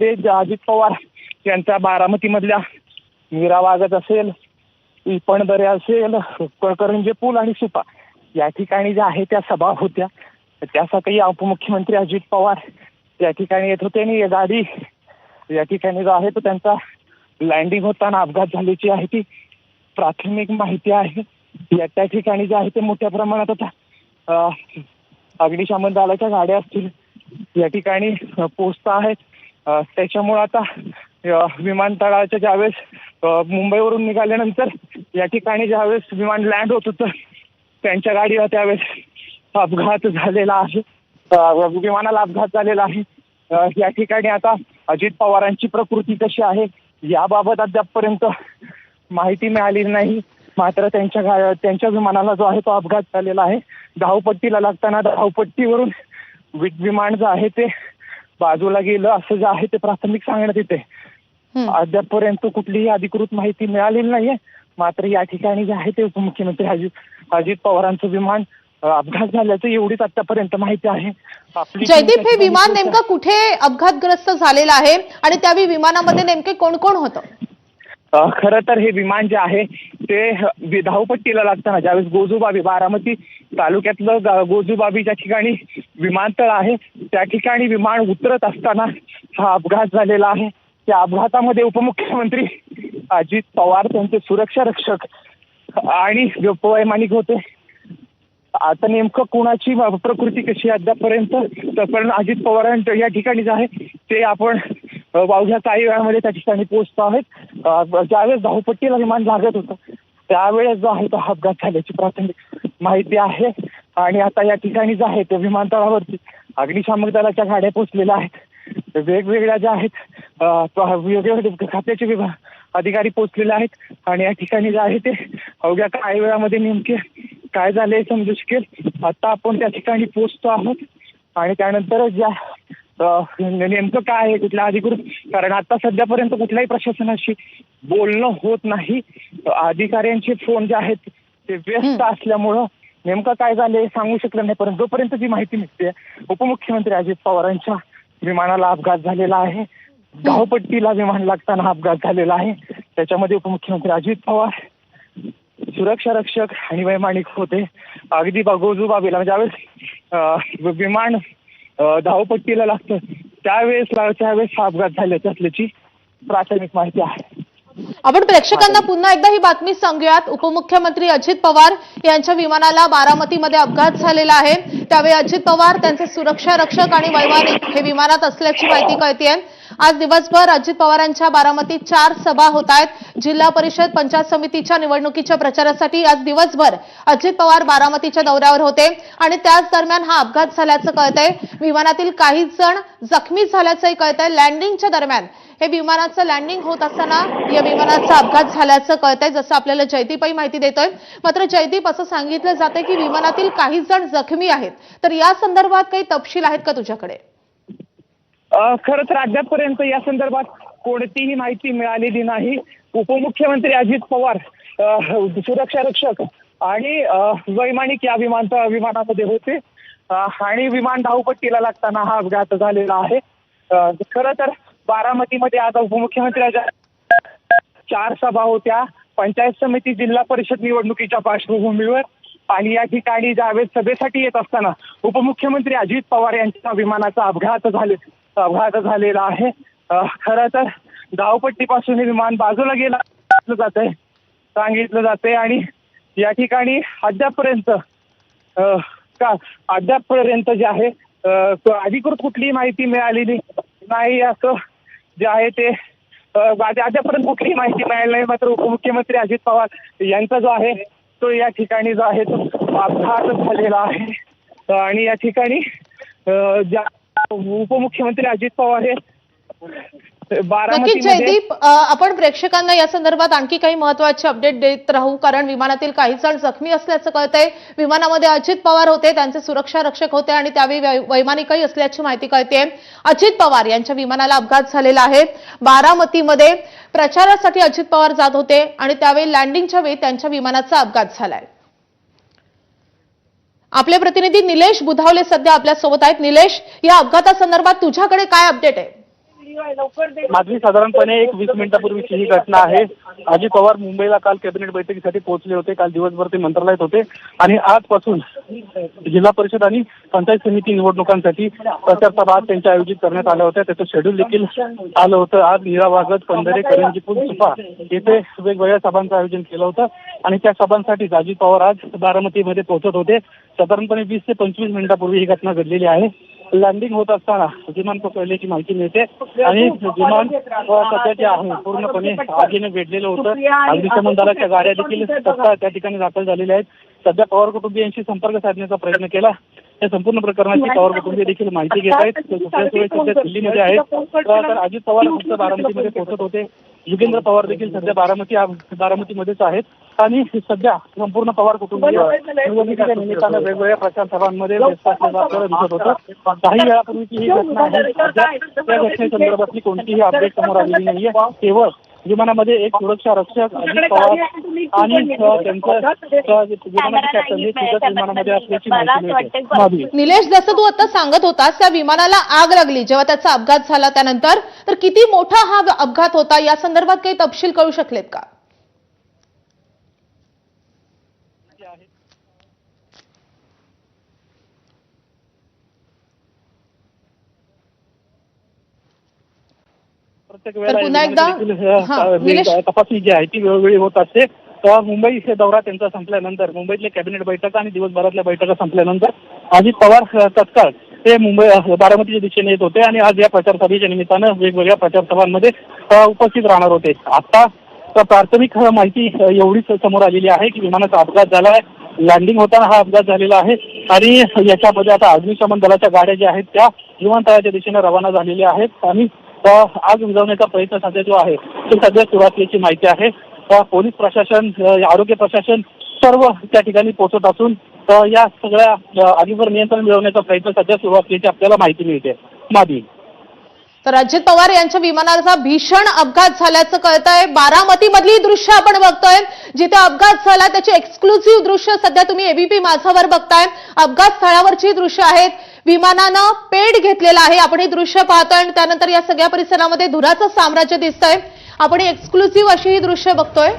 ते अजित पवार यांचा बारामतीमधल्या मीरा वागत असेल, इपणदरे असेल, करंजे पूल आणि सुपा या ठिकाणी ज्या आहे त्या सभा होत्या. त्यासाठी उपमुख्यमंत्री अजित पवार या ठिकाणी येत होते आणि गाडी या ठिकाणी जो आहे तो त्यांचा लँडिंग होताना अपघात झाल्याची आहे ती प्राथमिक माहिती आहे. त्या ठिकाणी जे आहे ते मोठ्या प्रमाणात आता अग्निशमन दलाच्या गाड्या असतील या ठिकाणी पोहोचत आहेत. त्याच्यामुळे आता विमानतळाच्या ज्यावेळेस मुंबईवरून निघाल्यानंतर या ठिकाणी ज्यावेळेस विमान लँड होत होतं त्यांच्या गाडीवर त्यावेळेस अपघात झालेला आहे. विमानाला अपघात झालेला आहे. या ठिकाणी आता अजित पवारांची प्रकृती कशी आहे याबाबत अद्यापपर्यंत माहिती मिळाली नाही. मात्र त्यांच्या विमानाला जो आहे तो अपघात झालेला आहे. धावपट्टीला लागताना धावपट्टीवरून विमान जे आहे ते बाजूला गेलं असं जे आहे ते प्राथमिक सांगण्यात येते. अद्यापपर्यंत कुठलीही अधिकृत माहिती मिळालेली नाहीये. मात्र या ठिकाणी जे आहे ते उपमुख्यमंत्री अजित पवारांचं विमान अपघात झाल्याचं एवढीच आतापर्यंत माहिती आहे. जयदीप, हे विमान नेमकं कुठे अपघातग्रस्त झालेलं आहे आणि त्यावेळी विमानामध्ये नेमके कोण कोण होतं? खरं तर हे विमान जे आहे ते धावपट्टीला लागताना ज्यावेळेस गोजूबाबी बारामती तालुक्यातलं गोजूबाबी ज्या ठिकाणी विमानतळ आहे त्या ठिकाणी विमान उतरत असताना हा अपघात झालेला आहे. त्या अपघातामध्ये उपमुख्यमंत्री अजित पवार त्यांचे सुरक्षा रक्षक आणि वैमानिक होते. आता नेमकं कुणाची प्रकृती कशी अद्यापर्यंत पण अजित पवारांच्या या ठिकाणी जे आहे ते आपण अवघ्या काही वेळामध्ये त्या ठिकाणी पोहोचतो आहेत. ज्यावेळेस धावपट्टीला विमान लागत होतं त्यावेळेस जो आहे तो अपघात झाल्याची प्राथमिक माहिती आहे. आणि आता या ठिकाणी जे आहे ते विमानतळावरती अग्निशामक दलाच्या गाड्या पोहोचलेल्या आहेत. वेगवेगळ्या ज्या आहेत वेगवेगळ्या खात्याचे अधिकारी पोहोचलेले आहेत. आणि या ठिकाणी जे आहे ते अवघ्या काही वेळामध्ये नेमके काय झाले समजू शकेल. आता आपण त्या ठिकाणी पोहोचतो आहोत आणि त्यानंतर ज्या नेमकं काय आहे कुठल्या अधिकृत, कारण आता सध्यापर्यंत कुठल्याही प्रशासनाशी बोलणं होत नाही. अधिकाऱ्यांचे फोन जे आहेत ते व्यस्त असल्यामुळं नेमकं काय झाले सांगू शकलं नाही. परंतु जोपर्यंत जी माहिती मिळते उपमुख्यमंत्री अजित पवारांच्या विमानाला अपघात झालेला आहे. धावपट्टीला विमान लागताना अपघात झालेला आहे. त्याच्यामध्ये उपमुख्यमंत्री अजित पवार, सुरक्षा रक्षक आणि वैमानिक होते. अगदी गोजूबाबीला ज्यावेळेस विमान धावपट्टीला लागतं त्यावेळेस हा अपघात झाल्याची असल्याची प्राथमिक माहिती आहे. आपण प्रेक्षकांना पुन्हा एकदा ही बातमी सांगूयात. उपमुख्यमंत्री अजित पवार यांच्या विमानाला बारामतीमध्ये अपघात झालेला आहे. त्यावेळी अजित पवार, त्यांचे सुरक्षा रक्षक आणि वैमानिक हे विमानात असल्याची माहिती कळतेय. आज दिवसभर अजित पवारांच्या बारामतीत 4 सभा होत आहेत. जिल्हा परिषद पंचायत समितीच्या निवडणुकीच्या प्रचारासाठी आज दिवसभर अजित पवार बारामतीच्या दौऱ्यावर होते आणि त्याच दरम्यान हा अपघात झाल्याचं कळतंय. विमानातील काही जण जखमी झाल्याचंही कळतंय. लँडिंगच्या दरम्यान हे विमानाचं लँडिंग होत असताना या विमानाचा अपघात झाल्याचं कळतंय, जसं आपल्याला जयदीपही माहिती देतोय. मात्र जयदीप, असं सांगितलं जातंय की विमानातील काही जण जखमी आहेत. तर या संदर्भात काही तपशील आहेत का तुझ्याकडे? खरं तर अद्यापपर्यंत या संदर्भात कोणतीही माहिती मिळालेली नाही. उपमुख्यमंत्री अजित पवार, सुरक्षा रक्षक आणि वैमानिक या विमानामध्ये होते आणि विमान धावपट्टीला लागताना हा अपघात झालेला आहे. खरं तर बारामतीमध्ये आता उपमुख्यमंत्र्यांच्या 4 सभा होत्या पंचायत समिती जिल्हा परिषद निवडणुकीच्या पार्श्वभूमीवर. आणि या ठिकाणी ज्यावेळेस सभेसाठी येत असताना उपमुख्यमंत्री अजित पवार यांच्या विमानाचा अपघात झालेला आहे. खरं तर धावपट्टीपासून विमान बाजूला गेला सांगितलं जाते आणि या ठिकाणी अद्यापपर्यंत जे आहे अधिकृत कुठलीही माहिती मिळालेली नाही असं जे आहे ते अद्यापर्यंत कुठलीही माहिती मिळाली नाही. मात्र उपमुख्यमंत्री अजित पवार यांचा जो आहे तो या ठिकाणी जो आहे तो अपघात झालेला आहे. आणि या ठिकाणी ज्या उपमुख्यमंत्री अजित पवार हे नक्कीच जयदीप, आपण प्रेक्षकांना या संदर्भात आणखी काही महत्त्वाचे अपडेट देत राहू, कारण विमानातील काही जण जखमी असल्याचं कळतंय. विमानामध्ये अजित पवार होते, त्यांचे सुरक्षा रक्षक होते आणि त्यावेळी वैमानिकही असल्याची माहिती कळतेय. अजित पवार यांच्या विमानाला अपघात झालेला आहे. बारामतीमध्ये प्रचारासाठी अजित पवार जात होते आणि त्यावेळी लँडिंगच्या वेळी त्यांच्या विमानाचा अपघात झालाय. आपले प्रतिनिधी निलेश बुधावले सध्या आपल्या सोबत आहेत. निलेश, या अपघातासंदर्भात तुझ्याकडे काय अपडेट आहे? मागली साधारणपणे 20 मिनिटापूर्वीची ही घटना आहे। अजित पवार मुंबईला काल कॅबिनेट बैठकीसाठी पोहोचले होते। काल दिवसभर ते मंत्रालयात होते आणि आजपासून जिल्हा परिषद आणि पंचायत समिती निवडणुकांसाठी प्रचार सभा त्यांच्या आयोजित करण्यात आल्या होत्या। त्याचं शेड्यूल देखील आलं होतं। आज नीरावागत, पंधरे, करंजीपूल, सुपा येथे वेगवेगळ्या सभांचं आयोजन केलं होतं आणि त्या सभांसाठी अजित पवार आज बारामतीमध्ये पोहोचत होते। साधारणपणे 20 ते 25 मिनिटापूर्वी ही घटना घडलेली आहे। लँडिंग होत असताना विमान कोसळल्याची माहिती मिळते आणि विमान सध्याचे आहे पूर्णपणे आगीने वेढलेलं होतं। अग्निशमन दलाच्या गाड्या देखील तत्काळ त्या ठिकाणी दाखल झालेल्या आहेत। सध्या पवार कुटुंबियांशी संपर्क साधण्याचा प्रयत्न केला। या संपूर्ण प्रकरणाची पवार कुटुंबीय देखील माहिती घेत आहेत। सध्या दिल्लीमध्ये आहेत। तर अजित पवार फक्त बारामतीमध्ये पोहोचत होते। युगेंद्र पवार देखील सध्या बारामतीमध्येच आहेत आणि सध्या संपूर्ण पवार कुटुंबीय निवडणुकीच्या निमित्तानं वेगवेगळ्या प्रचार सभांमध्ये व्यस्त असल्याचं आपल्याला दिसत होतं। काही वेळापूर्वीची ही घटना आहे। त्या घटनेसंदर्भातली कोणतीही अपडेट समोर आलेली नाहीये। केवळ विमानामध्ये एक सुरक्षा रक्षक अजित पवार आणि त्यांचं विमानाचे कॅप्टन हे सुद्धा विमानामध्ये असल्याची माहिती मिळते। निलेश, जसं तू आता सांगत होतास त्या विमानाला आग लागली जेव्हा त्याचा अपघात झाला त्यानंतर, तर किती मोठा हा अपघात होता या संदर्भात काही तपशील कळू शकलेत का? प्रत्येक वेळेला तपासणी जी आहे ती वेळोवेळी होत असते। मुंबई दौरा त्यांचा संपल्यानंतर, मुंबईतल्या कॅबिनेट बैठका आणि दिवसभरातल्या बैठका संपल्यानंतर अजित पवार तत्काळ ते बारामतीच्या दिशेने येत होते आणि आज या प्रचार सभेच्या निमित्तानं वेगवेगळ्या प्रचार सभांमध्ये उपस्थित राहणार होते। आता प्राथमिक माहिती एवढीच समोर आलेली आहे की विमानाचा अपघात झाला आहे। लँडिंग होताना हा अपघात झालेला आहे आणि याच्यामध्ये आता अग्निशमन दलाच्या गाड्या ज्या आहेत त्या विमानतळाच्या दिशेने रवाना झालेल्या आहेत आणि आग विझवण्याचा प्रयत्न सध्या जो आहे तो सध्या सुरू असल्याची माहिती आहे। पोलीस प्रशासन, आरोग्य प्रशासन सर्व त्या ठिकाणी पोहोचत असून या सगळ्या आगीवर नियंत्रण मिळवण्याचा प्रयत्न सध्या सुरू असल्याची आपल्याला माहिती मिळते। मादी तर अजित पवार यांच्या विमानाचा भीषण अपघात झाल्याचं कळतंय। बारामतीमधली दृश्य आपण बघतोय, जिथे अपघात झाला त्याची एक्सक्लुझिव्ह दृश्य सध्या तुम्ही एबीपी माझावर बघताय। अपघात स्थळावरची दृश्य आहेत। विमानानं पेट घेतलेला आहे, आपण हे दृश्य पाहतोय आणि त्यानंतर या सगळ्या परिसरामध्ये धुराचं साम्राज्य दिसतंय। आपण एक्सक्लुझिव्ह अशी ही दृश्य बघतोय।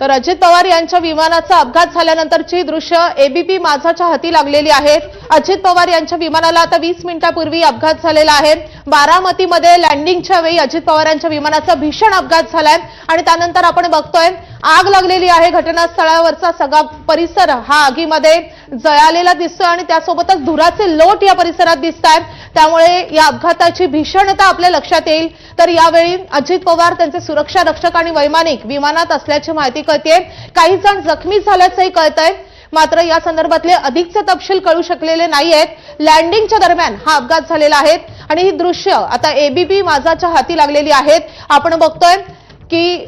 तर अजित पवार यांच्या विमानाचा अपघात झाल्यानंतरची दृश्य एबीपी माझाच्या हाती लागलेली आहेत। अजित पवार यांच्या विमानाला आता 20 मिनिटापूर्वी अपघात झालेला आहे। बारामतीमध्ये लँडिंगच्या वेळी अजित पवारांच्या विमानाचा भीषण अपघात झालाय आणि त्यानंतर आपण बघतोय आग लागलेली आहे। घटनास्थळावरचा सगळा परिसर हा आगीमध्ये जळालेला दिसतोय आणि त्यासोबतच धुराचे लोट या परिसरात दिसतात। त्यामुळे या अपघाताची भीषणता आपल्या लक्षात येईल। तर यावेळी अजित पवार त्यांचे सुरक्षा रक्षक आणि वैमानिक विमानात असल्याची माहिती कळते। काही जण जखमी झाल्याचंही कळतंय, मात्र या संदर्भातले अधिकचे तपशील कळू शकलेले नाहीयेत। लँडिंगच्या दरम्यान हा अपघात झालेला आहे आणि ही दृश्य आता एबीपी माझाच्या हाती लागलेली आहेत। आपण बघतोय की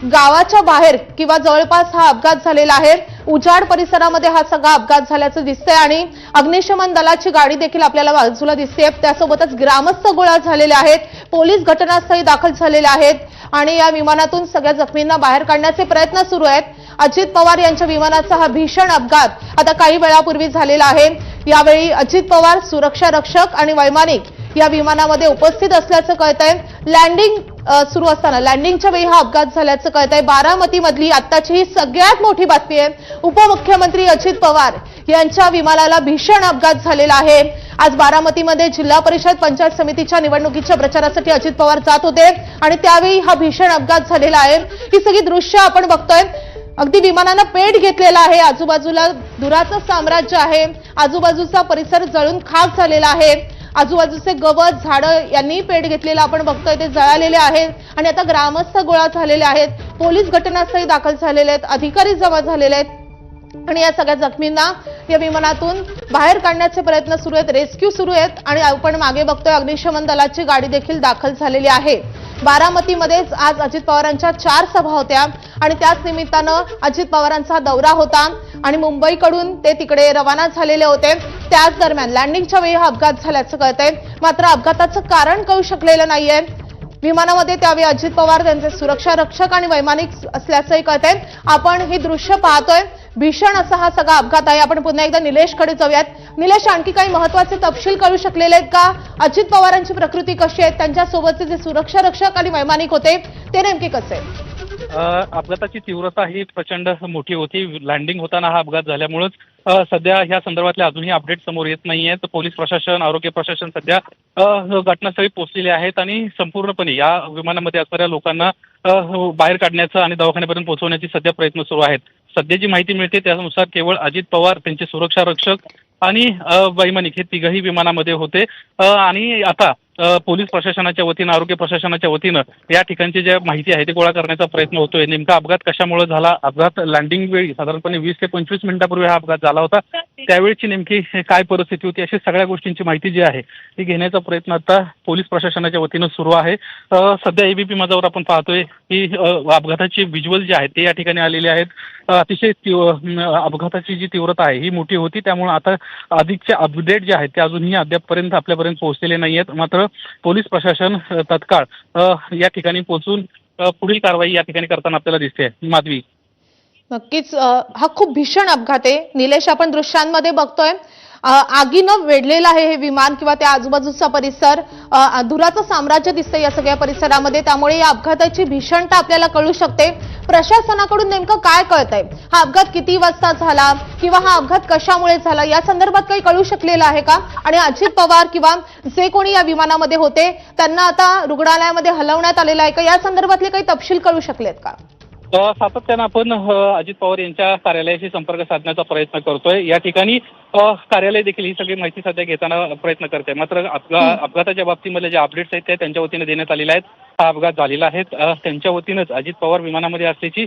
गावाच्या बाहेर किंवा जवळपास हा अपघात झालेला आहे। उजाड परिसरामध्ये हा सगळा अपघात झाल्याचं दिसतंय आणि अग्निशमन दलाची गाडी देखील आपल्याला बाजूला दिसते। त्यासोबतच ग्रामस्थ गोळा झालेले आहेत, पोलीस घटनास्थळी दाखल झालेले आहेत आणि या विमानातून सगळ्या जखमींना बाहेर काढण्याचे प्रयत्न सुरू आहेत। अजित पवार यांच्या विमानाचा हा भीषण अपघात आता काही वेळापूर्वी झालेला आहे। यावेळी अजित पवार, सुरक्षा रक्षक आणि वैमानिक या विमानामध्ये उपस्थित असल्याचं कळतंय। लँडिंग सुरू असताना लँडिंगच्या वेळी हा अपघात झाल्याचं कळतंय। बारामतीमधली आत्ताची ही सगळ्यात मोठी बातमी आहे। उपमुख्यमंत्री अजित पवार यांच्या विमानाला भीषण अपघात झालेला आहे। आज बारामतीमध्ये जिल्हा परिषद पंचायत समितीच्या निवडणुकीच्या प्रचारासाठी अजित पवार जात होते आणि त्यावेळी हा भीषण अपघात झालेला आहे। ही सगळी दृश्य आपण बघतोय। अगदी विमानानं पेट घेतलेला आहे, आजूबाजूला धुराचं साम्राज्य आहे, आजूबाजूचा परिसर जळून खाक झालेला आहे, आजूबाजूचे गवत झाडं यांनी पेट घेतलेलं आपण बघतोय, ते जळालेले आहेत आणि आता ग्रामस्थ गोळा झालेले आहेत, पोलीस घटनास्थळी दाखल झालेले आहेत, अधिकारी जमा झालेले आहेत आणि या सगळ्या जखमींना या विमानातून बाहेर काढण्याचे प्रयत्न सुरू आहेत, रेस्क्यू सुरू आहेत आणि आपण मागे बघतोय अग्निशमन दलाची गाडी देखील दाखल झालेली आहे। बारामतीमध्येच आज अजित पवारांच्या 4 सभा होत्या आणि त्याच निमित्तानं अजित पवारांचा दौरा होता आणि मुंबईकडून ते तिकडे रवाना झालेले होते। त्याच दरम्यान लँडिंगच्या वेळी हा अपघात झाल्याचं कळतंय, मात्र अपघाताचं कारण कळू शकलेलं नाहीये। विमानामध्ये त्यावेळी अजित पवार त्यांचे सुरक्षा रक्षक आणि वैमानिक असल्याचंही कळतंय। आपण ही दृश्य पाहतोय, भीषण असा हा सगळा अपघात आहे. आपण पुन्हा एकदा निलेशकडे जाऊयात. निलेश, आणखी काही महत्त्वाचे तपशील कळू शकलेले आहेत का? अजित पवारांची प्रकृती कशी आहे? त्यांच्यासोबतचे जे सुरक्षा रक्षक आणि वैमानिक होते ते नेमके कसे? अपघाताची तीव्रता ही प्रचंड मोठी होती. लँडिंग होताना हा अपघात झाल्यामुळेच सध्या ह्या संदर्भातले अजूनही अपडेट समोर येत नाहीये. तर पोलीस प्रशासन, आरोग्य प्रशासन सध्या घटनास्थळी पोहोचलेले आहेत आणि संपूर्णपणे या विमानामध्ये असणाऱ्या लोकांना बाहेर काढण्याचं आणि दवाखान्यापर्यंत पोहोचवण्याचे सध्या प्रयत्न सुरू आहेत. सध्या जी माहिती मिळते त्यानुसार केवळ अजित पवार, त्यांचे सुरक्षा रक्षक आणि वैमानिक हे तिघही विमानामध्ये होते आणि आता पोलीस प्रशासनाच्या वतीनं, आरोग्य प्रशासनाच्या वतीनं या ठिकाणची ज्या माहिती आहे ती गोळा करण्याचा प्रयत्न होतोय. नेमका अपघात कशामुळे झाला, अपघात लँडिंग वेळी साधारणपणे 20 ते 25 मिनिटापूर्वी हा अपघात झाला होता, त्यावेळची नेमकी काय परिस्थिती होती, अशी सगळ्या गोष्टींची माहिती जी आहे ती घेण्याचा प्रयत्न आता पोलीस प्रशासनाच्या वतीनं सुरू आहे. सध्या एबीपी माझावर आपण पाहतोय की अपघाताची व्हिज्युअल जे आहेत ते या ठिकाणी आलेले आहेत. अतिशय अपघाताची जी तीव्रता आहे ही मोठी होती, त्यामुळे आता अधिकचे अपडेट जे आहेत ते अजूनही अद्यापपर्यंत आपल्यापर्यंत पोहोचलेले नाही आहेत. मात्र पोलीस प्रशासन तत्काळ या ठिकाणी पोहोचून पुढील कारवाई या ठिकाणी करताना आपल्याला दिसते. माधवी, नक्कीच हा खूप भीषण अपघात आहे. निलेश, आपण दृश्यांमध्ये बघतोय आगीनं वेढलेलं आहे हे विमान किंवा त्या आजूबाजूचा परिसर. धुराचं साम्राज्य दिसतंय या सगळ्या परिसरामध्ये, त्यामुळे या अपघाताची भीषणता आपल्याला कळू शकते. प्रशासनाकडून नेमकं काय कळतंय? हा अपघात किती वाजता झाला किंवा हा अपघात कशामुळे झाला या संदर्भात काही कळू शकलेलं आहे का? आणि अजित पवार किंवा जे कोणी या विमानामध्ये होते त्यांना आता रुग्णालयामध्ये हलवण्यात आलेलं आहे का? या संदर्भातले काही तपशील कळू शकलेत का? सातत्यानं आपण अजित पवार यांच्या कार्यालयाशी संपर्क साधण्याचा प्रयत्न करतोय. या ठिकाणी कार्यालय देखील ही सगळी माहिती सध्या घेताना प्रयत्न करते. मात्र अपघाताच्या बाबतीमध्ये जे अपडेट्स आहेत ते त्यांच्या वतीने देण्यात आलेले आहेत. हा अपघात झालेला आहे, त्यांच्या वतीनंच अजित पवार विमानामध्ये असल्याची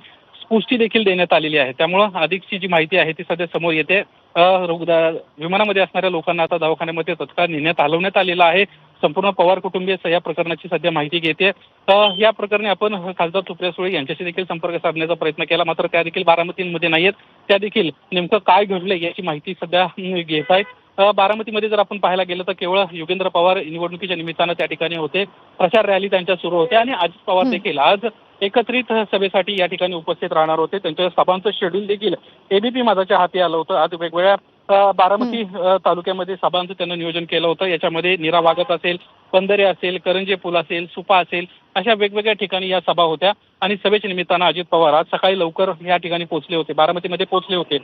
पुष्टी देखील देण्यात आलेली आहे. त्यामुळं अधिकची जी माहिती आहे ती सध्या समोर येते. विमानामध्ये असणाऱ्या लोकांना आता दवाखान्यामध्ये तत्काळ नेण्यात हलवण्यात आलेलं आहे. संपूर्ण पवार कुटुंबीय या प्रकरणाची सध्या माहिती घेते. या प्रकरणी आपण खासदार सुप्रिया सुळे यांच्याशी देखील संपर्क साधण्याचा प्रयत्न केला, मात्र त्या देखील बारामतीमध्ये नाहीयेत. त्या देखील नेमकं काय घडलंय याची माहिती सध्या घेत आहेत. बारामतीमध्ये जर आपण पाहायला गेलं तर केवळ योगेंद्र पवार निवडणुकीच्या निमित्तानं त्या ठिकाणी होते. प्रचार रॅली त्यांच्या सुरू होत्या आणि अजित पवार देखील आज एकत्रित सभेसाठी या ठिकाणी उपस्थित राहणार होते. त्यांच्या सभांचं शेड्यूल देखील एबीपी माझाच्या हाती आलं होतं. आज वेगवेगळ्या बारामती तालुक्यामध्ये सभांचं त्यांनी नियोजन केलं होतं. याच्यामध्ये नीरा वागत असेल, पंधरे असेल, करंजे पूल असेल, सुपा असेल, अशा वेगवेगळ्या ठिकाणी या सभा होत्या आणि सभेच्या निमित्तानं अजित पवार आज सकाळी लवकर या ठिकाणी पोहोचले होते, बारामतीमध्ये पोहोचले होते.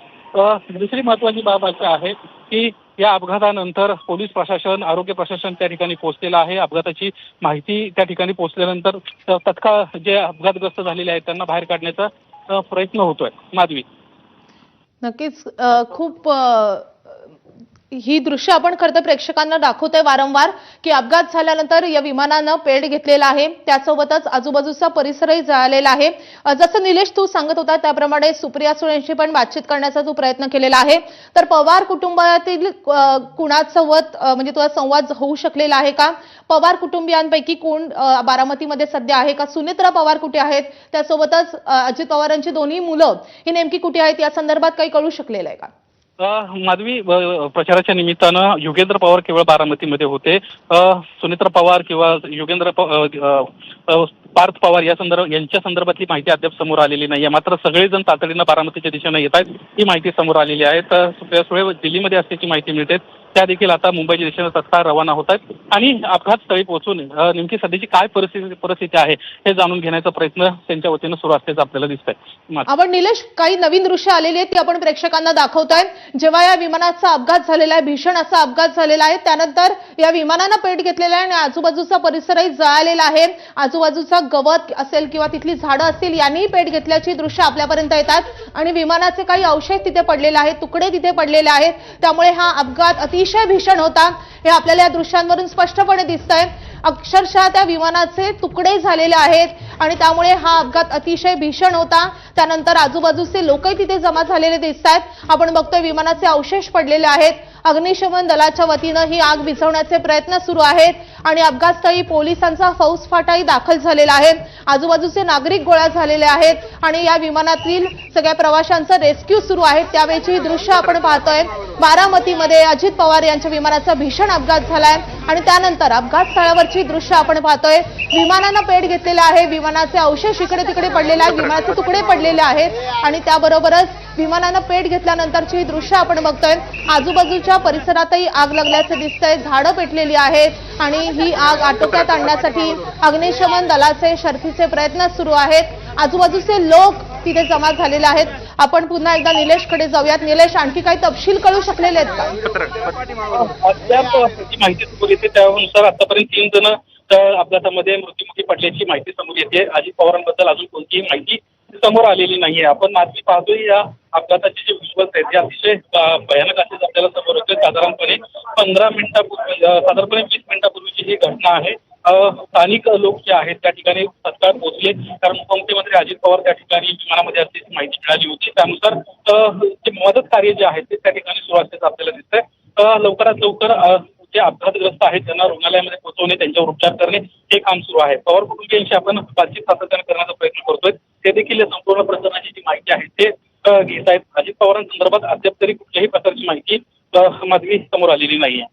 दुसरी महत्वाची बाब अशी आहे की या अपघातानंतर पोलीस प्रशासन, आरोग्य प्रशासन त्या ठिकाणी पोहोचलेलं आहे. अपघाताची माहिती त्या ठिकाणी पोहोचल्यानंतर तत्काळ जे अपघातग्रस्त झालेले आहेत त्यांना बाहेर काढण्याचा प्रयत्न होतोय. माधवी, नक्कीच खूप ही दृश्य आपण खरं तर प्रेक्षकांना दाखवतोय वारंवार की अपघात झाल्यानंतर या विमानानं पेट घेतलेला आहे, त्यासोबतच आजूबाजूचा परिसरही जळालेला आहे. जसं निलेश तू सांगत होता त्याप्रमाणे सुप्रिया सुळेंशी पण बातचीत करण्याचा तू प्रयत्न केलेला आहे. तर पवार कुटुंबातील कुणासोबत म्हणजे तुला संवाद होऊ शकलेला आहे का? पवार कुटुंबियांपैकी कोण बारामतीमध्ये सध्या आहे का? सुनेत्रा पवार कुठे आहेत? त्यासोबतच अजित पवारांची दोन्ही मुलं ही नेमकी कुठे आहेत या संदर्भात काही कळू शकलेलं आहे का? माधवी, प्रचाराच्या निमित्तानं योगेंद्र पवार केवळ बारामतीमध्ये होते. सुनेत्रा पवार किंवा योगेंद्र पार्थ पवार यांच्या संदर्भातली माहिती अद्याप समोर आलेली नाहीये. मात्र सगळेजण तातडीनं बारामतीच्या दिशेनं येत आहेत, ही माहिती समोर आलेली आहे. तर सुप्रिया सुळे दिल्लीमध्ये असल्याची माहिती मिळते, त्या देखील आता मुंबईच्या दिशेनं तत्काळ रवाना होत आहेत आणि अपघात स्थळी पोहोचून नेमकी सध्याची काय परिस्थिती आहे हे जाणून घेण्याचा प्रयत्न त्यांच्या वतीनं सुरू असल्याचं आपल्याला दिसतंय. आपण निलेश काही नवीन दृश्य आलेली आहेत ती आपण प्रेक्षकांना दाखवतोय. जेव्हा या विमानाचा अपघात झालेला आहे, भीषण असा अपघात झालेला आहे, त्यानंतर या विमानानं पेट घेतलेला आहे आणि आजूबाजूचा परिसरही जळालेला आहे. आजूबाजूचा गवत असेल किंवा तिथली झाडं असतील यांनीही पेट घेतल्याची दृश्य आपल्यापर्यंत येतात आणि विमानाचे काही अवशेष तिथे पडलेले आहेत, तुकडे तिथे पडलेले आहेत. त्यामुळे हा अपघात अतिशय भीषण होता हे आपल्याला या दृश्यांवरून स्पष्टपणे दिसतंय. अक्षरशः त्या विमानाचे तुकडे झालेले आहेत आणि त्यामुळे हा अपघात अतिशय भीषण होता. त्यानंतर आजूबाजूचे लोकही तिथे जमा झालेले दिसत आहेत. आपण बघतोय विमानाचे अवशेष पडलेले आहेत. अग्निशमन दलाच्या वतीनं ही आग विझवण्याचे प्रयत्न सुरू आहेत आणि अपघातस्थळी पोलिसांचा फौजफाटाही दाखल झालेला आहे. आजूबाजूचे नागरिक गोळा झालेले आहेत आणि या विमानातील सगळ्या प्रवाशांचं रेस्क्यू सुरू आहे. त्यावेळची दृश्य आपण पाहतोय. बारामतीमध्ये अजित पवार यांच्या विमानाचा भीषण अपघात झालाय आणि त्यानंतर अपघात स्थळावरची दृश्य आपण पाहतोय. विमानानं पेट घेतलेलं आहे, विमानाचे अवशेष इकडे तिकडे पडलेले आहेत, विमानाचे तुकडे पडलेले आहेत आणि त्याबरोबरच विमानानं पेट घेतल्यानंतरची ही दृश्य आपण बघतोय। आजूबाजूच्या परिसरातही आग लागल्याचे दिसतंय, झाडं पेटलेली आहेत आणि ही आग आटोक्यात आणण्यासाठी अग्निशमन दलाचे शर्थीचे प्रयत्न सुरू आहेत। आजूबाजूचे लोक तिथे जमा झालेले आहेत। आपण पुन्हा एकदा निलेशकडे जाऊयात। निलेश, आणखी काही तपशील कळू शकलेले आहेत का? अद्याप जी माहिती समोर येते त्यानुसार आतापर्यंत 3 जण अपघातामध्ये मृत्युमुखी पडल्याची माहिती समोर येते। अजित पवारांबद्दल अजून कोणतीही माहिती समोर आलेली नाहीये। आपण मात्र पाहतोय या अपघाताचे जे विश्वास आहेत ते अतिशय भयानक असे आपल्याला समोर होते। साधारणपणे 15 मिनिटापूर्वी साधारणपणे 20 मिनिटापूर्वीची ही घटना आहे। स्थानिक लोक जे आहेत त्या ठिकाणी तत्काळ पोहोचले, कारण उपमुख्यमंत्री अजित पवार त्या ठिकाणी विमानामध्ये असल्याची माहिती मिळाली होती। त्यानुसार जे मदत कार्य जे आहे ते त्या ठिकाणी सुरू असल्याचं आपल्याला दिसतंय। लवकरात लवकर जे अपघातग्रस्त आहेत त्यांना रुग्णालयामध्ये पोहोचवणे, त्यांच्यावर उपचार करणे हे काम सुरू आहे। पवार कुटुंबियांशी आपण बातचीत सातत्याने करण्याचा प्रयत्न करतोय, ते देखील या संपूर्ण प्रकरणाची जी माहिती आहे ते घेत आहेत। अजित पवारांसंदर्भात अद्याप तरी कुठल्याही प्रकारची माहिती माधवी समोर आलेली नाहीये।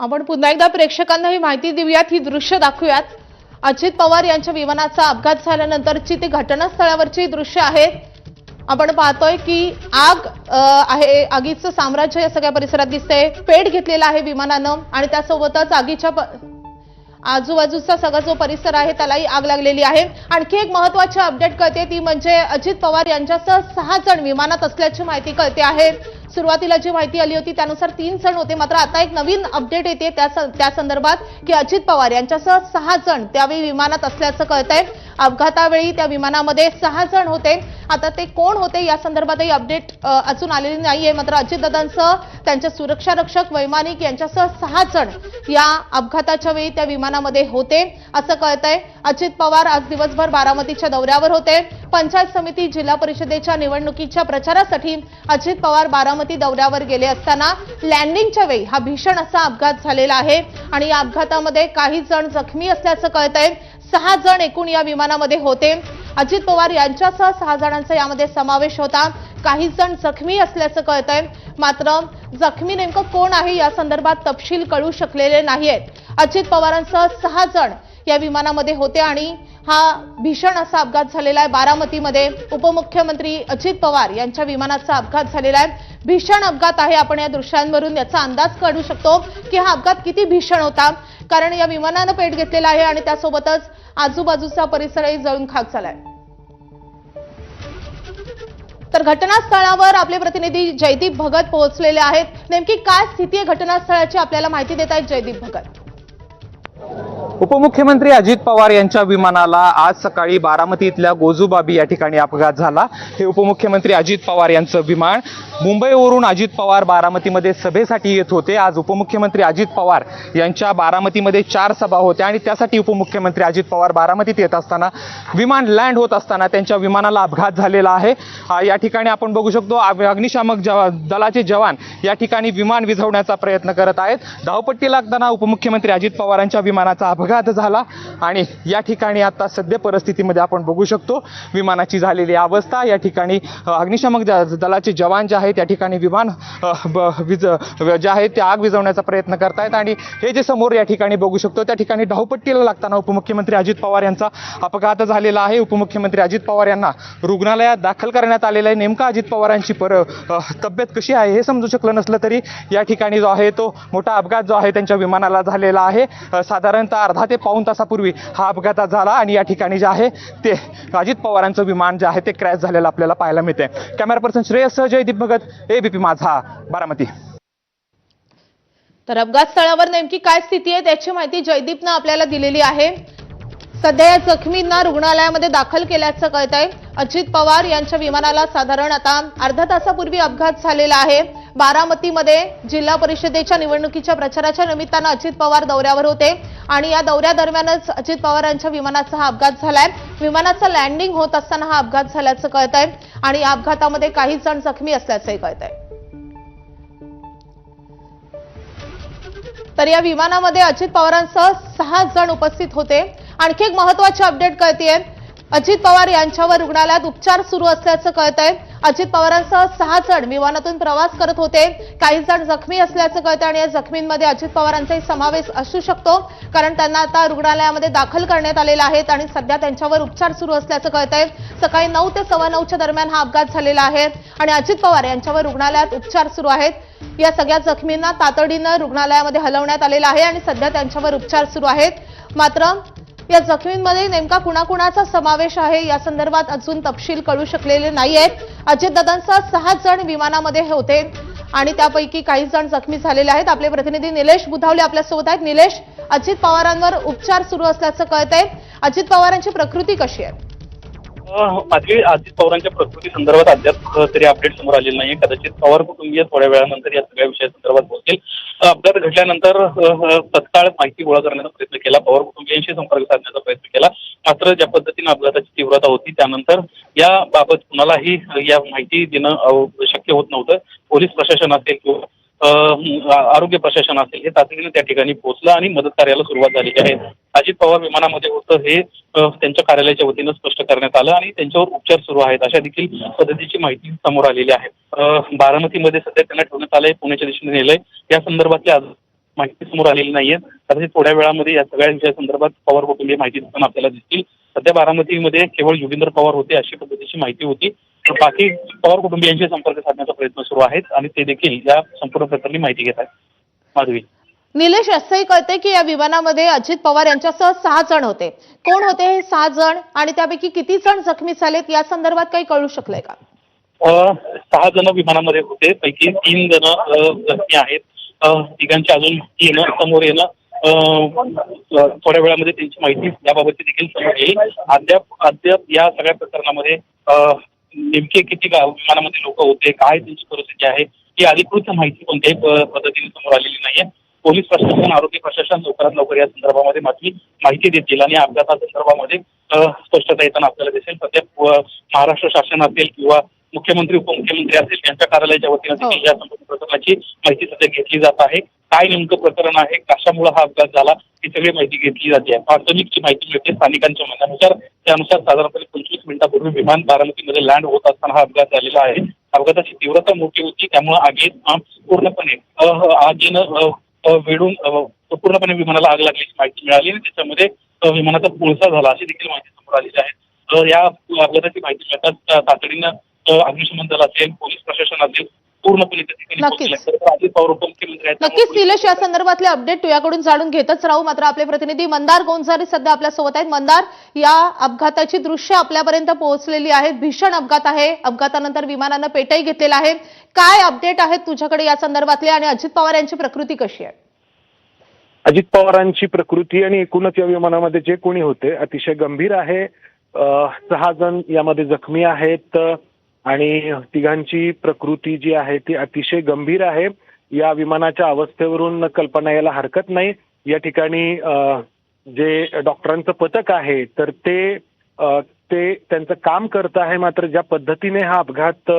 आपण पुन्हा एकदा प्रेक्षकांना ही माहिती देऊयात, ही दृश्य दाखवूयात। अजित पवार यांच्या विमानाचा अपघात झाल्यानंतरची ती घटनास्थळावरची दृश्य आहेत। आपण पाहतोय की आग आहे, आगीचं साम्राज्य या सगळ्या परिसरात दिसतंय। पेट घेतलेला आहे विमानानं आणि त्यासोबतच आगीच्या आजूबाजूचा सगळा जो परिसर आहे त्यालाही आग लागलेली आहे। आणखी एक महत्त्वाची अपडेट कळते ती म्हणजे अजित पवार यांच्यासह 6 जण विमानात असल्याची माहिती कळते आहे। सुरुवातीला जी माहिती आली होती त्यानुसार 3 जण होते, मात्र आता एक नवीन अपडेट येते त्या संदर्भात की अजित पवार यांच्यासह 6 जण त्यावेळी विमानात असल्याचं कळतंय। अपघातावेळी त्या विमानामध्ये 6 जण होते। आता ते कोण होते या संदर्भातही अपडेट अजून आलेली नाहीये, मात्र अजितदादांसह त्यांचे सुरक्षा रक्षक वैमानिक यांच्यासह 6 जण या अपघाताच्या वेळी त्या विमानामध्ये होते असं कळतंय। अजित पवार आज दिवसभर बारामतीच्या दौऱ्यावर होते। पंचायत समिती जिल्हा परिषदेच्या निवडणुकीच्या प्रचारासाठी अजित पवार बारामती दौऱ्यावर गेले असताना लँडिंगच्या वेळी हा भीषण असा अपघात झालेला आहे आणि या अपघातामध्ये काही जण जखमी असल्याचं कळतंय। 6 जण एकूण या विमानामध्ये होते। अजित पवार यांच्यासह 6 जणांचा यामध्ये समावेश होता। काही जण जखमी असल्याचं कळतंय, मात्र जखमी नेमकं कोण आहे या संदर्भात तपशील कळू शकलेले नाहीयेत। अजित पवारांसह 6 जण या विमानामध्ये होते आणि हा भीषण असा अपघात झालेला आहे। बारामतीमध्ये उपमुख्यमंत्री अजित पवार यांच्या विमानाचा अपघात झालेला आहे। भीषण अपघात आहे। आपण या दृश्यांवरून याचा अंदाज काढू शकतो की हा अपघात किती भीषण होता, कारण या विमानानं पेट घेतलेला आहे आणि त्यासोबतच आजूबाजूचा परिसरही जळून खाक झालाय। तर घटनास्थळावर आपले प्रतिनिधी जयदीप भगत पोहोचलेले आहेत। नेमकी काय स्थिती आहे घटनास्थळाची आपल्याला माहिती देत आहेत जयदीप भगत। उपमुख्यमंत्री अजित पवार यांच्या विमानाला आज सकाळी बारामतीतल्या गोजूबाबी या ठिकाणी अपघात झाला। हे उपमुख्यमंत्री अजित पवार यांचं विमान मुंबईवरून अजित पवार बारामतीमध्ये सभेसाठी येत होते। आज उपमुख्यमंत्री अजित पवार यांच्या बारामतीमध्ये 4 सभा होत्या आणि त्यासाठी उपमुख्यमंत्री अजित पवार बारामतीत येत असताना विमान लँड होत असताना त्यांच्या विमानाला अपघात झालेला आहे। या ठिकाणी आपण बघू शकतो अग्निशामक दलाचे जवान या ठिकाणी विमान विझवण्याचा प्रयत्न करत आहेत। धावपट्टी लागताना उपमुख्यमंत्री अजित पवारांच्या विमानाचा अपघात झाला आणि या ठिकाणी आता सध्या परिस्थितीमध्ये आपण बघू शकतो विमानाची झालेली अवस्था। या ठिकाणी अग्निशामक दलाचे जवान जे आहेत त्या ठिकाणी विमान जे आहे ते आग विझवण्याचा प्रयत्न करतायत आणि हे जे समोर या ठिकाणी बघू शकतो त्या ठिकाणी धावपट्टीला लागताना उपमुख्यमंत्री अजित पवार यांचा अपघात झालेला आहे। उपमुख्यमंत्री अजित पवार यांना रुग्णालयात दाखल करण्यात आलेलं आहे। नेमका अजित पवारांची तब्येत कशी आहे हे समजू शकलं नसलं तरी या ठिकाणी जो आहे तो मोठा अपघात जो आहे त्यांच्या विमानाला झालेला आहे। साधारणतः अर्धा ते पाऊण तासापूर्वी हा अपघात झाला आणि या ठिकाणी जे आहे ते अजित पवारांचं विमान जे आहे ते क्रॅश झालेलं आपल्याला पाहायला मिळते। Camera person Shreyas Jaydeep Bhagat, ABP Majha, Baramati. तर अपघात स्थळावर नेमकी काय स्थिती आहे त्याची माहिती जयदीपनं आपल्याला दिलेली आहे। सध्या या जखमींना रुग्णालयामध्ये दाखल केल्याचं कळतंय। अजित पवार यांच्या विमानाला साधारण आता अर्धा तासापूर्वी अपघात झालेला आहे। बारामतीमध्ये जिल्हा परिषदेच्या निवडणुकीच्या प्रचाराच्या निमित्तानं अजित पवार दौऱ्यावर होते आणि या दौऱ्यादरम्यानच अजित पवारांच्या विमानाचा हा अपघात झालाय। विमानाचं लँडिंग होत असताना हा अपघात झाल्याचं कळतंय आणि या अपघातामध्ये काही जण जखमी असल्याचंही कळतंय। तर या विमानामध्ये अजित पवारांसह 6 जण उपस्थित होते। आणखी एक महत्त्वाची अपडेट कळतेय, अजित पवार यांच्यावर रुग्णालयात उपचार सुरू असल्याचं कळतंय। अजित पवारांसह 6 जण विमानातून प्रवास करत होते. काही जण जखमी असल्याचं कळतं आणि या जखमींमध्ये अजित पवारांचाही समावेश असू शकतो, कारण त्यांना आता रुग्णालयामध्ये दाखल करण्यात आलेला आहे आणि सध्या त्यांच्यावर उपचार सुरू असल्याचं कळतंय. सकाळी 9 ते 9:15च्या दरम्यान हा अपघात झालेला आहे आणि अजित पवार यांच्यावर रुग्णालयात उपचार सुरू आहेत. या सगळ्या जखमींना तातडीनं रुग्णालयामध्ये हलवण्यात आलेलं आहे आणि सध्या त्यांच्यावर उपचार सुरू आहेत. मात्र या जखमींमध्ये नेमका कुणाकुणाचा समावेश आहे या संदर्भात अजून तपशील कळू शकलेले नाहीयेत. अजितदादांसह 6 जण विमानामध्ये होते आणि त्यापैकी काही जण जखमी झालेले आहेत. आपले प्रतिनिधी निलेश बुधावले आपल्यासोबत आहेत. निलेश, अजित पवारांवर उपचार सुरू असल्याचं कळतंय. अजित पवारांची प्रकृती कशी आहे? मात्र अजित पवारांच्या प्रकृती संदर्भात अद्याप तरी अपडेट समोर आलेलं नाही. कदाचित पवार कुटुंबीय थोड्या वेळानंतर या सगळ्या विषयासंदर्भात बोलतील. अपघात घडल्यानंतर तत्काळ माहिती गोळा करण्याचा प्रयत्न केला, पवार कुटुंबियांशी संपर्क साधण्याचा प्रयत्न केला. मात्र ज्या पद्धतीने अपघाताची तीव्रता होती त्यानंतर याबाबत कुणालाही या माहिती देणं शक्य होत नव्हतं. पोलीस प्रशासन असेल किंवा आरोग्य प्रशासन असेल हे तातडीने त्या ठिकाणी पोहोचलं आणि मदत कार्याला सुरुवात झालेली आहे. अजित पवार विमानामध्ये होतं हे त्यांच्या कार्यालयाच्या वतीनं स्पष्ट करण्यात आलं आणि त्यांच्यावर उपचार सुरू आहेत अशा देखील पद्धतीची माहिती समोर आलेली आहे. बारामतीमध्ये सध्या त्यांना ठेवण्यात आलंय, पुण्याच्या दिशेने नेलंय. या संदर्भातली माहिती समोर आलेली नाहीये. कदाचित थोड्या वेळामध्ये या सगळ्या विषयासंदर्भात पवार कुटुंबीय माहिती देताना आपल्याला दिसतील. सध्या बारामतीमध्ये केवळ योगेंद्र पवार होते अशी पद्धतीची माहिती होती. बाकी पवार कुटुंबियांशी संपर्क साधण्याचा प्रयत्न सुरू आहेत आणि ते देखील या संपूर्ण प्रकरणी माहिती घेत आहेत. माधवी. निलेश, असंही कळतंय की या विमानामध्ये अजित पवार यांच्यासह 6 जण होते. कोण होते हे 6 जण आणि त्यापैकी किती जण जखमी झालेत या संदर्भात काही कळू शकलंय का? 6 जण विमानामध्ये होते, पैकी 3 जण जखमी आहेत. तिघांची अजून येणं समोर येणं थोड्या वेळामध्ये त्यांची माहिती याबाबतची देखील समोर येईल. अद्याप या सगळ्या प्रकरणामध्ये नेमके किती विमानामध्ये लोक होते, काय त्यांची परिस्थिती आहे ही अधिकृत माहिती कोणत्याही पद्धतीने समोर आलेली नाहीये. पोलीस प्रशासन, आरोग्य प्रशासन लवकरात लवकर या संदर्भामध्ये माहिती देतील आणि अपघातासंदर्भामध्ये स्पष्टता येताना आपल्याला दिसेल. सध्या महाराष्ट्र शासन असेल किंवा मुख्यमंत्री उपमुख्यमंत्री असेल यांच्या कार्यालयाच्या वतीनं देखील या संपूर्ण प्रकरणाची माहिती सध्या घेतली जात आहे. काय नेमकं प्रकरण आहे, कशामुळे हा अपघात झाला ही सगळी माहिती घेतली जाते. प्राथमिकची माहिती मिळते स्थानिकांच्या म्हणण्यानुसार. त्यानुसार साधारणपणे 25 मिनिटांपूर्वी विमान बारामतीमध्ये लँड होत असताना हा अपघात झालेला आहे. अपघाताची तीव्रता मोठी होती त्यामुळे आगीनं वेढून पूर्णपणे विमानाला आग लागल्याची माहिती मिळाली आणि त्याच्यामध्ये विमानाचा कोळसा झाला अशी देखील माहिती समोर आलेली आहे. या अपघाताची माहिती मिळतात तातडीनं अग्निशमन दल असेल, पोलीस प्रशासन असेल पूर्णपणे त्या ठिकाणी अजित पवार उपमुख्यमंत्री आहेत. नक्कीच निलेश, या संदर्भातले अपडेट तुझ्याकडून जाणून घेतच राहू. मात्र आपले प्रतिनिधी मंदार गोंजारी सध्या आपल्या सोबत आहेत. मंदार, या अपघाताची दृश्य आपल्यापर्यंत पोहोचलेली आहेत. भीषण अपघात आहे. अपघातानंतर विमानानं पेटही घेतलेला आहे. काय अपडेट आहेत तुझ्याकडे या संदर्भातले आणि अजित पवार यांची प्रकृती कशी आहे? अजित पवारांची प्रकृती आणि एकूणच या विमानामध्ये जे कोणी होते अतिशय गंभीर आहे. 6 जण यामध्ये जखमी आहेत आणि तिघांची प्रकृती जी आहे ती अतिशय गंभीर आहे. या विमानाच्या अवस्थेवरून कल्पना यायला हरकत नाही. या ठिकाणी जे डॉक्टरांचं पथक आहे तर ते त्यांचं काम करत आहे. मात्र ज्या पद्धतीने हा अपघात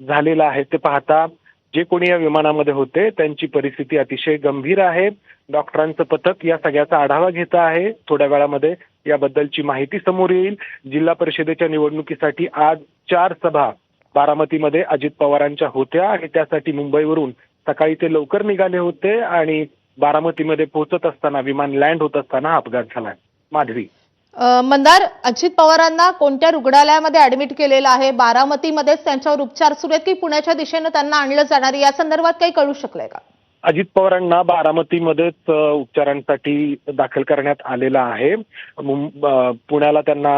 झालेला आहे ते पाहता जे कोणी या विमानामध्ये होते त्यांची परिस्थिती अतिशय गंभीर आहे. डॉक्टरांचं पथक या सगळ्याचा आढावा घेत आहे. थोड्या वेळामध्ये याबद्दलची माहिती समोर येईल. जिल्हा परिषदेच्या निवडणुकीसाठी आज 4 सभा बारामतीमध्ये अजित पवारांच्या होत्या आणि त्यासाठी मुंबईवरून सकाळी ते लवकर निघाले होते आणि बारामतीमध्ये पोहोचत असताना विमान लँड होत असताना अपघात झाला. माधवी. मंदार, अजित पवारांना कोणत्या रुग्णालयामध्ये ऍडमिट केलेलं आहे? बारामतीमध्येच त्यांच्यावर उपचार सुरू आहेत की पुण्याच्या दिशेनं त्यांना आणलं जाणार या संदर्भात काही कळू शकलंय का? अजित पवारांना बारामतीमध्येच उपचारांसाठी दाखल करण्यात आलेला आहे. पुण्याला त्यांना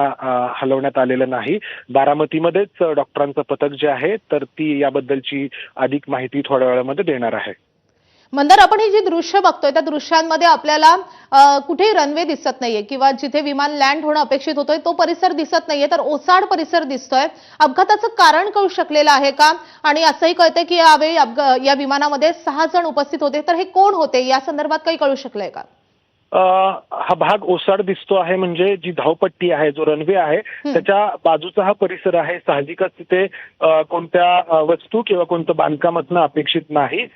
हलवण्यात आलेलं नाही. बारामतीमध्येच डॉक्टरांचं पथक जे आहे तर ती याबद्दलची अधिक माहिती थोड्या वेळामध्ये देणार आहे. मंदार, आपण ही जी दृश्य बघतोय त्या दृश्यांमध्ये आपल्याला कुठेही रनवे दिसत नाहीये किंवा जिथे विमान लँड होणं अपेक्षित होतोय तो परिसर दिसत नाहीये, तर ओसाड परिसर दिसतोय. अपघाताचं कारण कळू शकलेलं आहे का? आणि असंही कळतंय की यावेळी या विमानामध्ये 6 जण उपस्थित होते, तर हे कोण होते या संदर्भात काही कळू शकलंय का? हा भाग ओसाड दिसतो आहे. म्हणजे जी धावपट्टी आहे, जो रनवे आहे त्याच्या बाजूचा हा परिसर आहे. साहजिकच तिथे कोणत्या वस्तू किंवा कोणतं बांधकाम असणं अपेक्षित नाही.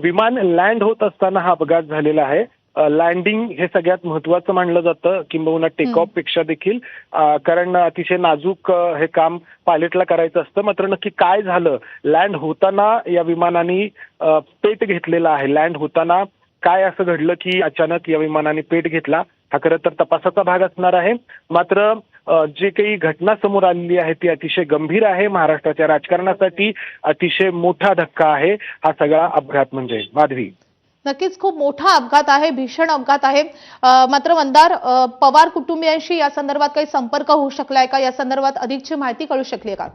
विमान लँड होत असताना हा अपघात झालेला आहे. लँडिंग हे सगळ्यात महत्वाचं मानलं जातं, किंबहुना टेक ऑफ पेक्षा देखील, कारण अतिशय नाजूक हे काम पायलटला करायचं असतं. मात्र नक्की काय झालं, लँड होताना या विमानाने पेट घेतलेला आहे, लँड होताना काय असं घडलं की अचानक या विमानाने पेट घेतला, हा खरं तर तपासाचा भाग असणार आहे. मात्र जे काही घटना समोर आलेली आहे ती अतिशय गंभीर आहे. महाराष्ट्राच्या राजकारणासाठी अतिशय मोठा धक्का आहे हा सगळा अपघात म्हणजे. माधवी, नक्कीच खूप मोठा अपघात आहे, भीषण अपघात आहे. मात्र मंदार, पवार कुटुंबियांशी या संदर्भात काही संपर्क होऊ शकलाय का? या संदर्भात अधिकची माहिती कळू शकली का?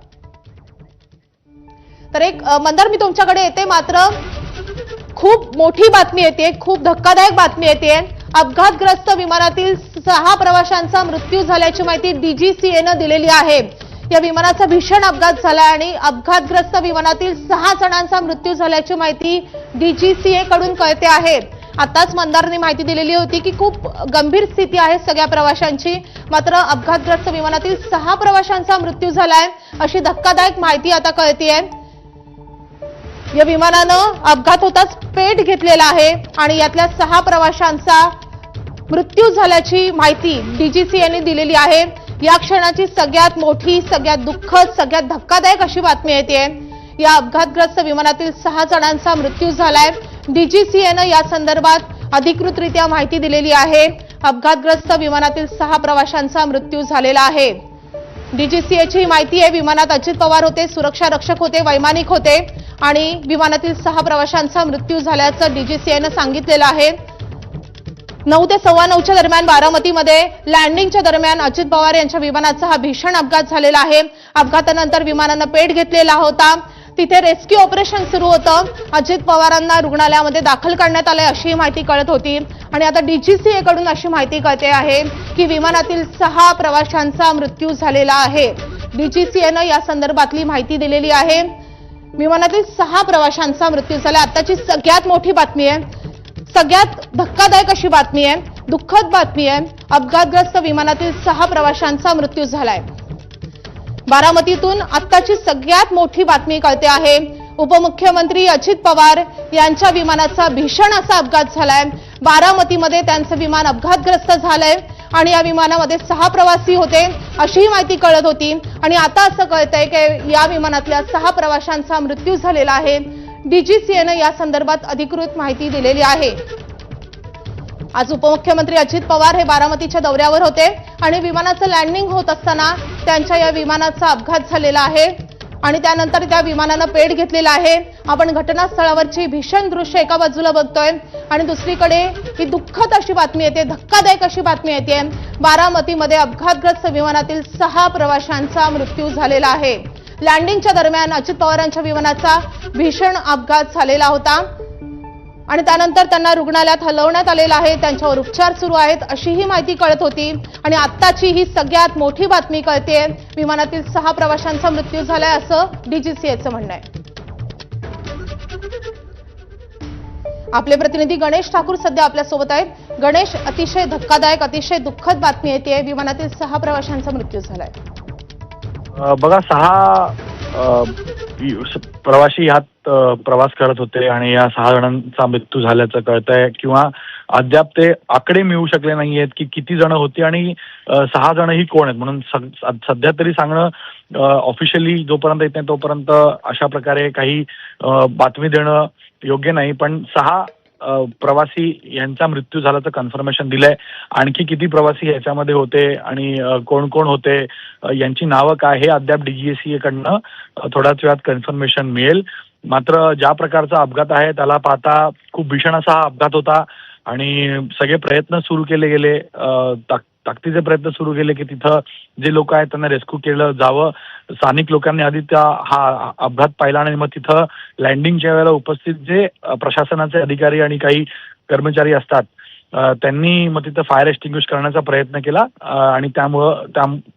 तर एक मंदार, मी तुमच्याकडे येते. मात्र खूप मोठी बातमी येते, खूप धक्कादायक बातमी येते. अपघातग्रस्त विमानातील 6 प्रवाशांचा मृत्यू झाल्याची माहिती डीजीसीएनं दिलेली आहे. या विमानाचा भीषण अपघात झाला आणि अपघातग्रस्त विमानातील 6 जणांचा मृत्यू झाल्याची माहिती डीजीसीए कडून कळते आहे. आताच मंदारने माहिती दिलेली होती की खूप गंभीर स्थिती आहे सगळ्या प्रवाशांची. मात्र अपघातग्रस्त विमानातील 6 प्रवाशांचा मृत्यू झालाय अशी धक्कादायक माहिती आता कळतेय. या विमानानं अपघात होताच पेट घेतलेला आहे आणि यातल्या 6 प्रवाशांचा मृत्यू झाल्याची माहिती डीजीसीएने दिलेली आहे. या क्षणाची सगळ्यात मोठी, सगळ्यात दुःखद, सगळ्यात धक्कादायक अशी बातमी येते. या अपघातग्रस्त विमानातील 6 जणांचा मृत्यू झालाय. डीजीसीएनं या संदर्भात अधिकृतरित्या माहिती दिलेली आहे. अपघातग्रस्त विमानातील 6 प्रवाशांचा मृत्यू झालेला आहे. डीजीसीएची माहिती आहे. विमानात अजित पवार होते, सुरक्षा रक्षक होते, वैमानिक होते आणि विमानातील 6 प्रवाशांचा मृत्यू झाल्याचं डीजीसीएनं सांगितलेलं आहे. 9 ते 9:15च्या दरम्यान बारामतीमध्ये लँडिंगच्या दरम्यान अजित पवार यांच्या विमानाचा हा भीषण अपघात झालेला आहे. अपघातानंतर विमानानं पेट घेतलेला होता. तिथे रेस्क्यू ऑपरेशन सुरू होतं. अजित पवारांना रुग्णालयामध्ये दाखल करण्यात आलंय अशी माहिती कळत होती आणि आता डीजीसीए कडून अशी माहिती कळते आहे की विमानातील 6 प्रवाशांचा मृत्यू झालेला आहे. डीजीसीएनं या संदर्भातली माहिती दिलेली आहे. विमानातील 6 प्रवाशांचा मृत्यू झाला. आताची सगळ्यात मोठी बातमी आहे, सगळ्यात धक्कादायक अशी बातमी आहे, दुःखद बातमी आहे. अपघातग्रस्त विमानातील 6 प्रवाशांचा मृत्यू झालाय. बारामतीतून आत्ताची सगळ्यात मोठी बातमी कळते आहे. उपमुख्यमंत्री अजित पवार यांच्या विमानाचा भीषण असा अपघात झालाय. बारामतीमध्ये त्यांचं विमान अपघातग्रस्त झालंय आणि या विमानामध्ये 6 प्रवासी होते अशीही माहिती कळत होती आणि आता असं कळतंय की या विमानातल्या 6 प्रवाशांचा मृत्यू झालेला आहे. डीजीसीएनं या संदर्भात अधिकृत माहिती दिलेली आहे. आज उपमुख्यमंत्री अजित पवार हे बारामतीच्या दौऱ्यावर होते आणि विमानाचं लँडिंग होत असताना त्यांच्या या विमानाचा अपघात झालेला आहे आणि त्यानंतर त्या विमानानं पेट घेतलेला आहे. आपण घटनास्थळावरची भीषण दृश्य एका बाजूला बघतोय आणि दुसरीकडे ही दुःखद अशी बातमी येते, धक्कादायक अशी बातमी येते. बारामतीमध्ये अपघातग्रस्त विमानातील 6 प्रवाशांचा मृत्यू झालेला आहे. लँडिंगच्या दरम्यान अजित पवारांच्या विमानाचा भीषण अपघात झालेला होता आणि त्यानंतर त्यांना रुग्णालयात हलवण्यात आलेलं आहे. त्यांच्यावर उपचार सुरू आहेत अशीही माहिती कळत होती आणि आत्ताची ही सगळ्यात मोठी बातमी कळते. विमानातील 6 प्रवाशांचा मृत्यू झालाय असं डीजीसीएचं म्हणणं आहे. आपले प्रतिनिधी गणेश ठाकूर सध्या आपल्यासोबत आहेत. गणेश, अतिशय धक्कादायक, अतिशय दुःखद बातमी येते. विमानातील 6 प्रवाशांचा मृत्यू झालाय. बघा, 6 प्रवासी ह्यात प्रवास करत होते आणि या 6 जणांचा मृत्यू झाल्याचं कळतंय किंवा अद्याप ते आकडे मिळू शकले नाहीयेत की किती जण होती आणि 6 जण ही कोण आहेत म्हणून सध्या तरी सांगणं ऑफिशियली जोपर्यंत येत नाही तोपर्यंत अशा प्रकारे काही बातमी देणं योग्य नाही. पण 6 प्रवासी यांचा मृत्यू झाल्याचं कन्फर्मेशन दिलंय. आणखी किती प्रवासी याच्यामध्ये होते आणि कोण कोण होते, यांची नावं काय, हे अद्याप डीजीसीए कडनं थोड्याच वेळात कन्फर्मेशन मिळेल. मात्र ज्या प्रकारचा अपघात आहे त्याला पाहता खूप भीषण असा हा अपघात होता आणि सगळे प्रयत्न सुरू केले गेले, ताकदीचे प्रयत्न सुरू केले की तिथं जे लोक आहेत त्यांना रेस्क्यू केलं जावं. स्थानिक लोकांनी आधी हा अपघात पाहिला आणि मग तिथं लँडिंगच्या वेळेला उपस्थित जे प्रशासनाचे अधिकारी आणि काही कर्मचारी असतात त्यांनी मग तिथं फायर एक्सटिंग्विश करण्याचा प्रयत्न केला आणि त्यामुळं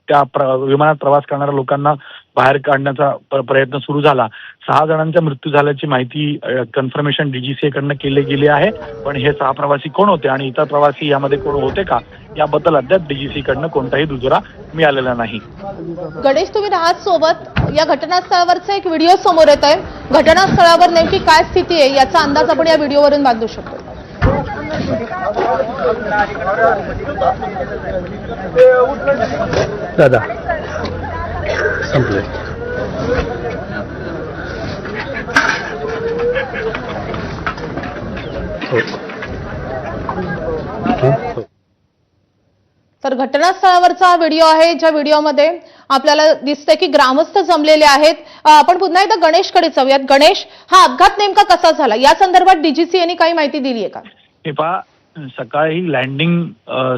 त्या विमानात प्रवास करणाऱ्या लोकांना बाहेर काढण्याचा प्रयत्न सुरू झाला. 6 जणांचा मृत्यू झाल्याची माहिती कन्फर्मेशन डीजीसीए कडनं केली गेली आहे. पण हे 6 प्रवासी कोण होते आणि इतर प्रवासी यामध्ये कोण होते का याबद्दल अद्याप डीजीसीए कडनं कोणताही दुजोरा मिळालेला नाही. गणेश, तुम्ही राहत सोबत, या घटनास्थळावरचा एक व्हिडिओ समोर येत आहे. घटनास्थळावर नेमकी काय स्थिती आहे याचा अंदाज आपण या व्हिडिओवरून बांधू शकतो. दादा संपले. तर घटनास्थळावरचा व्हिडिओ आहे, ज्या व्हिडिओमध्ये आपल्याला दिसतंय की ग्रामस्थ जमलेले आहेत. आपण पुन्हा एकदा गणेशकडे जाऊयात. गणेश, हा अपघात नेमका कसा झाला या संदर्भात डीजीसी यांनी काही माहिती दिली आहे का? हे पहा, सकाळी लँडिंग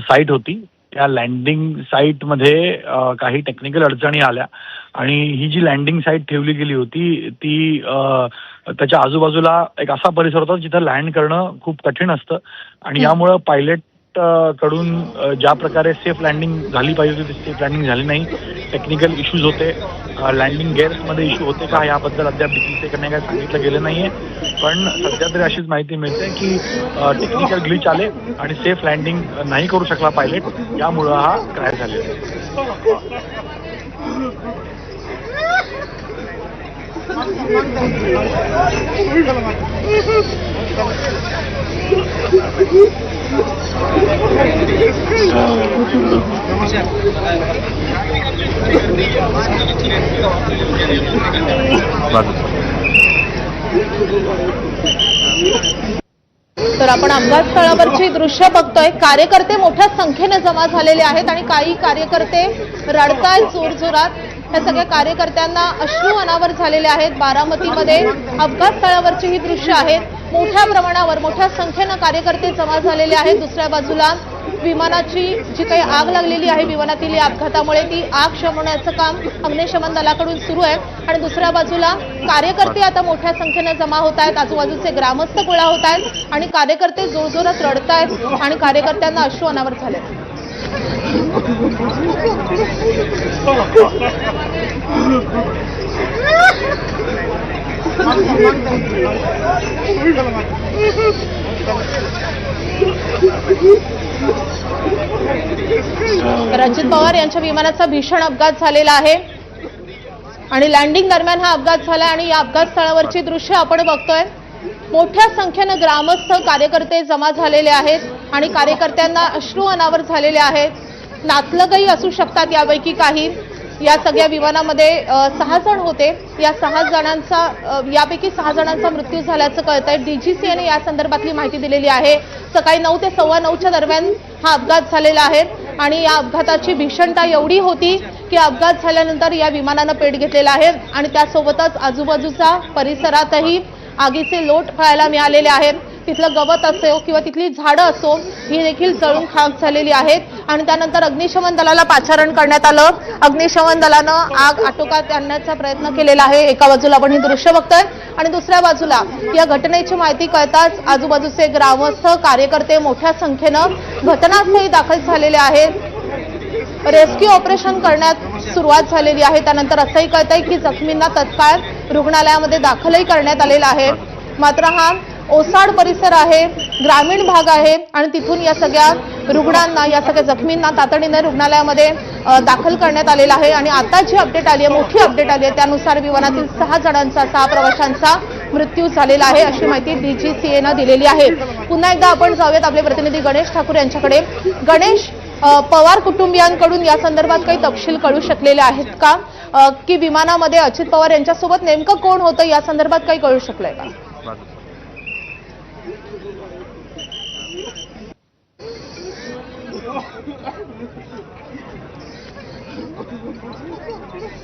साईट होती. त्या लँडिंग साईटमध्ये काही टेक्निकल अडचणी आल्या आणि ही जी लँडिंग साईट ठेवली गेली होती ती त्याच्या आजूबाजूला एक असा परिसर होता जिथं लँड करणं खूप कठीण असतं आणि यामुळं पायलट कडून ज्या प्रकारे सेफ लँडिंग झाली पाहिजे होती सेफ लँडिंग झाली नाही. टेक्निकल इश्यूज होते, लँडिंग गेअर्समध्ये इश्यू होते का याबद्दल अद्याप डीजीसीकडे काही सांगितलं गेलं नाहीये. पण सध्या तरी अशीच माहिती मिळते की टेक्निकल ग्लिच आले आणि सेफ लँडिंग नाही करू शकला पायलट, यामुळं हा क्रॅश झालेला आहे. तर आपण अपघात स्थळावरची दृश्य बघतोय. कार्यकर्ते मोठ्या संख्येने जमा झालेले आहेत आणि काही कार्यकर्ते रडतायत जोरजोरात. या सगळ्या कार्यकर्त्यांना अश्रू अनावर झालेले आहेत. बारामतीमध्ये अपघात स्थळावरची ही दृश्य आहेत. मोठ्या प्रमाणावर मोठ्या संख्येनं कार्यकर्ते जमा झालेले आहेत. दुसऱ्या बाजूला विमानाची जी काही आग लागलेली आहे विमानातील या अपघातामुळे ती आग शमवण्याचं काम अग्निशमन दलाकडून सुरू आहे आणि दुसऱ्या बाजूला कार्यकर्ते आता मोठ्या संख्येने जमा होत आहेत. आजूबाजूचे ग्रामस्थ गोळा होत आहेत आणि कार्यकर्ते जोरजोरात रडतायत आणि कार्यकर्त्यांना अश्रू अनावर झाले. अजित पवार यांच्या विमानाचा भीषण अपघात झालेला आहे आणि लँडिंग दरम्यान हा अपघात झाला आणि या अपघात स्थळावरची दृश्य आपण बघतोय. मोठ्या संख्येनं ग्रामस्थ कार्यकर्ते जमा झालेले आहेत आणि कार्यकर्त्यांना अश्रू अनावर झालेले आहेत. नातलगही असू शकतात यापैकी काही. या सगळ्या विमानामध्ये 6 जण होते. या 6 जणांचा यापैकी 6 जणांचा मृत्यू झाल्याचं कळतंय. डीजीसी यांनी या संदर्भातली माहिती दिलेली आहे. सकाळी 9 ते 9:15च्या दरम्यान हा अपघात झालेला आहे आणि या अपघाताची भीषणता एवढी होती की अपघात झाल्यानंतर या विमानानं पेट घेतलेला आहे आणि त्यासोबतच आजूबाजूचा परिसरातही आगीचे लोट पाहायला मिळालेले आहेत. तिथलं गवत असो किंवा तिथली झाडं असो ही देखील जळून खाक झालेली आहेत आणि त्यानंतर अग्निशमन दलाला पाचारण करण्यात आलं. अग्निशमन दलानं आग आटोक्यात आणण्याचा प्रयत्न केलेला आहे. एका बाजूला आपण ही दृश्य बघतोय आणि दुसऱ्या बाजूला या घटनेची माहिती कळताच आजूबाजूचे ग्रामस्थ कार्यकर्ते मोठ्या संख्येनं घटनास्थळी दाखल झालेले आहेत. रेस्क्यू ऑपरेशन करण्यात सुरुवात झालेली आहे. त्यानंतर असंही कळतंय की जखमींना तत्काळ रुग्णालयामध्ये दाखलही करण्यात आलेलं आहे. मात्र हा ओसाड परिसर आहे, ग्रामीण भाग आहे आणि तिथून या सगळ्या रुग्णांना या सगळ्या जखमींना तातडीने रुग्णालयामध्ये दाखल करण्यात आलेला आहे आणि आता जी अपडेट आली आहे, मोठी अपडेट आली आहे, त्यानुसार विमानातील 6 जणांचा 6 प्रवाशांचा मृत्यू झालेला आहे अशी माहिती डीजीसीएनं दिलेली आहे. पुन्हा एकदा आपण जाऊयात आपले प्रतिनिधी गणेश ठाकूर यांच्याकडे. गणेश, पवार कुटुंबियांकडून या संदर्भात काही तपशील कळू शकलेले आहेत का की विमानामध्ये अजित पवार यांच्यासोबत नेमकं कोण होतं या संदर्भात काही कळू शकलंय का?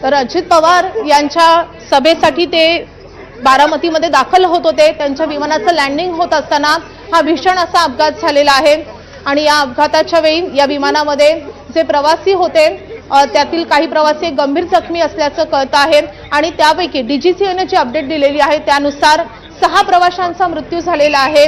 तर अजित पवार यांच्या सभेसाठी ते बारामतीमध्ये दाखल होत होते. त्यांच्या विमानाचं लँडिंग होत असताना हा भीषण असा अपघात झालेला आहे आणि या अपघाताच्या वेळी या विमानामध्ये जे प्रवासी होते त्यातील काही प्रवासी गंभीर जखमी असल्याचं कळतं आहे आणि त्यापैकी डीजीसीएने जी अपडेट दिलेली आहे त्यानुसार 6 प्रवाशांचा मृत्यू झालेला आहे.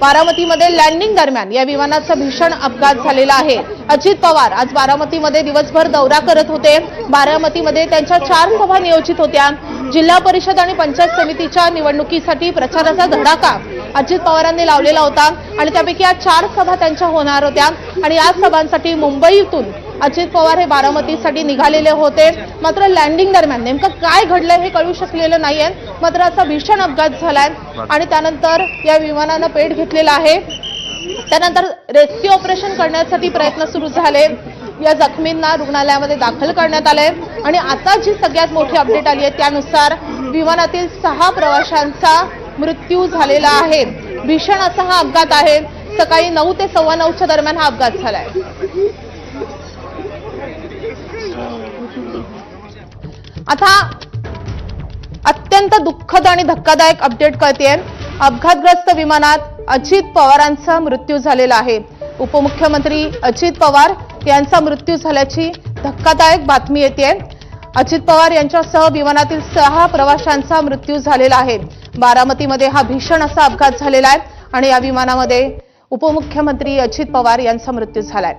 बारामतीमध्ये लँडिंग दरम्यान या विमानाचा भीषण अपघात झालेला आहे. अजित पवार आज बारामतीमध्ये दिवसभर दौरा करत होते. बारामतीमध्ये त्यांच्या 4 सभा नियोजित होत्या. जिल्हा परिषद आणि पंचायत समितीच्या निवडणुकीसाठी प्रचाराचा धडाका अजित पवारांनी लावलेला होता आणि त्यापैकी या 4 सभा त्यांच्या होणार होत्या आणि या सभांसाठी मुंबईतून अजित पवार हे बारामतीसाठी निघालेले होते, मात्र लँडिंग दरम्यान नेमकं काय घडलंय हे कळू शकलेलं नाहीये. मात्र असा भीषण अपघात झालाय आणि त्यानंतर या विमानानं पेट घेतलेला आहे. त्यानंतर रेस्क्यू ऑपरेशन करण्यासाठी प्रयत्न सुरू झाले. या जखमींना रुग्णालयामध्ये दाखल करण्यात आले आणि आता जी सगळ्यात मोठी अपडेट आली आहे त्यानुसार विमानातील 6 प्रवाशांचा मृत्यू झालेला आहे. भीषण असा हा अपघात आहे. सकाळी 9 ते 9:15च्या दरम्यान हा अपघात झालाय. आता अत्यंत दुःखद आणि धक्कादायक अपडेट कळतेय. अपघातग्रस्त विमानात अजित पवारांचा मृत्यू झालेला आहे. उपमुख्यमंत्री अजित पवार यांचा मृत्यू झाल्याची धक्कादायक बातमी येते. अजित पवार यांच्यासह विमानातील 6 प्रवाशांचा मृत्यू झालेला आहे. बारामतीमध्ये हा भीषण असा अपघात झालेला आहे आणि या विमानामध्ये उपमुख्यमंत्री अजित पवार यांचा मृत्यू झालाय.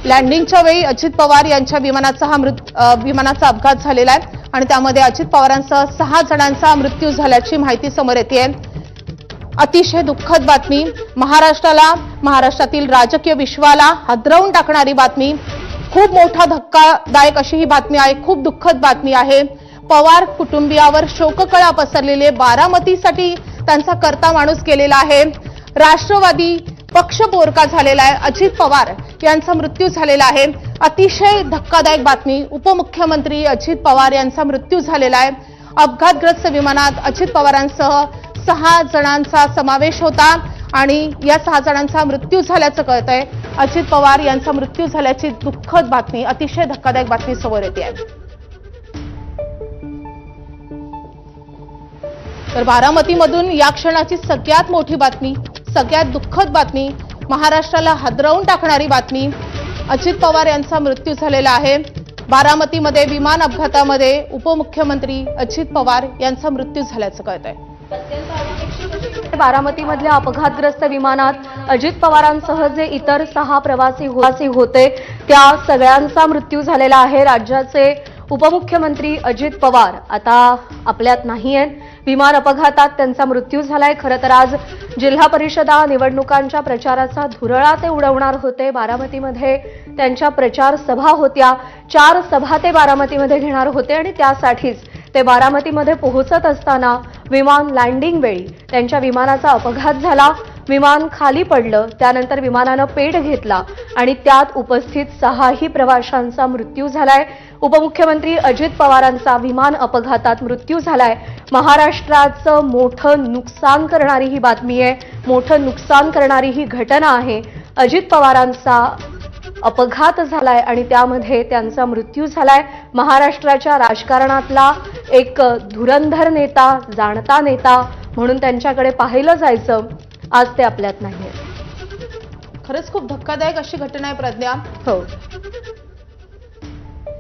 लँडिंगच्या वेळी अजित पवार यांच्या विमानाचा अपघात झालेला आहे आणि त्यामध्ये अजित पवारांसह 6 जणांचा मृत्यू झाल्याची माहिती समोर येते. अतिशय दुःखद बातमी. महाराष्ट्रातील राजकीय विश्वाला हादरवून टाकणारी बातमी. खूप मोठा धक्कादायक अशी ही बातमी आहे. खूप दुःखद बातमी आहे. पवार कुटुंबियावर शोककळा पसरलेली. बारामतीसाठी त्यांचा करता माणूस गेलेला आहे. राष्ट्रवादी पक्ष पोरका झालेला आहे. अजित पवार यांचा मृत्यू झालेला आहे. अतिशय धक्कादायक बातमी. उपमुख्यमंत्री अजित पवार यांचा मृत्यू झालेला आहे. अपघातग्रस्त विमानात अजित पवारांसह 6 जणांचा समावेश होता आणि या 6 जणांचा मृत्यू झाल्याचं कळतंय. अजित पवार यांचा मृत्यू झाल्याची दुःखद बातमी, अतिशय धक्कादायक बातमी समोर येते आहे. तर बारामतीमधून या क्षणाची सगळ्यात मोठी बातमी, सगळ्यात दुःखद बातमी, महाराष्ट्राला हादरवून टाकणारी बातमी. अजित पवार यांचा मृत्यू झालेला आहे. बारामतीमध्ये विमान अपघातामध्ये उपमुख्यमंत्री अजित पवार यांचा मृत्यू झाल्याचं कळतंय. बारामतीमधल्या अपघातग्रस्त विमानात अजित पवारांसह जे इतर 6 प्रवासी होते त्या सगळ्यांचा मृत्यू झालेला आहे. राज्याचे उपमुख्यमंत्री अजित पवार आता आपल्यात नाहीयेत. विमान अपघातात त्यांचा मृत्यू झालाय. खरं तर आज जिल्हा परिषदा निवडणुकांच्या प्रचाराचा धुरळा ते उडवणार होते. बारामतीमध्ये त्यांच्या प्रचार सभा होत्या. 4 सभा ते बारामतीमध्ये घेणार होते आणि त्यासाठीच ते बारामतीमध्ये पोहोचत असताना विमान लँडिंग वेळी त्यांच्या विमानाचा अपघात झाला. विमान खाली पडलं. त्यानंतर विमानानं पेट घेतला आणि त्यात उपस्थित 6 प्रवाशांचा मृत्यू झालाय. उपमुख्यमंत्री अजित पवारांचा विमान अपघातात मृत्यू झालाय. महाराष्ट्राचं मोठं नुकसान करणारी ही बातमी आहे. मोठं नुकसान करणारी ही घटना आहे. अजित पवारांचा अपघात झालाय आणि त्यामध्ये त्यांचा मृत्यू झालाय. महाराष्ट्राच्या राजकारणातला एक धुरंधर नेता, जाणता नेता म्हणून त्यांच्याकडे पाहिलं जायचं. आज ते आपल्यात नाहीये. खरंच खूप धक्कादायक अशी घटना आहे प्रज्ञा. हो,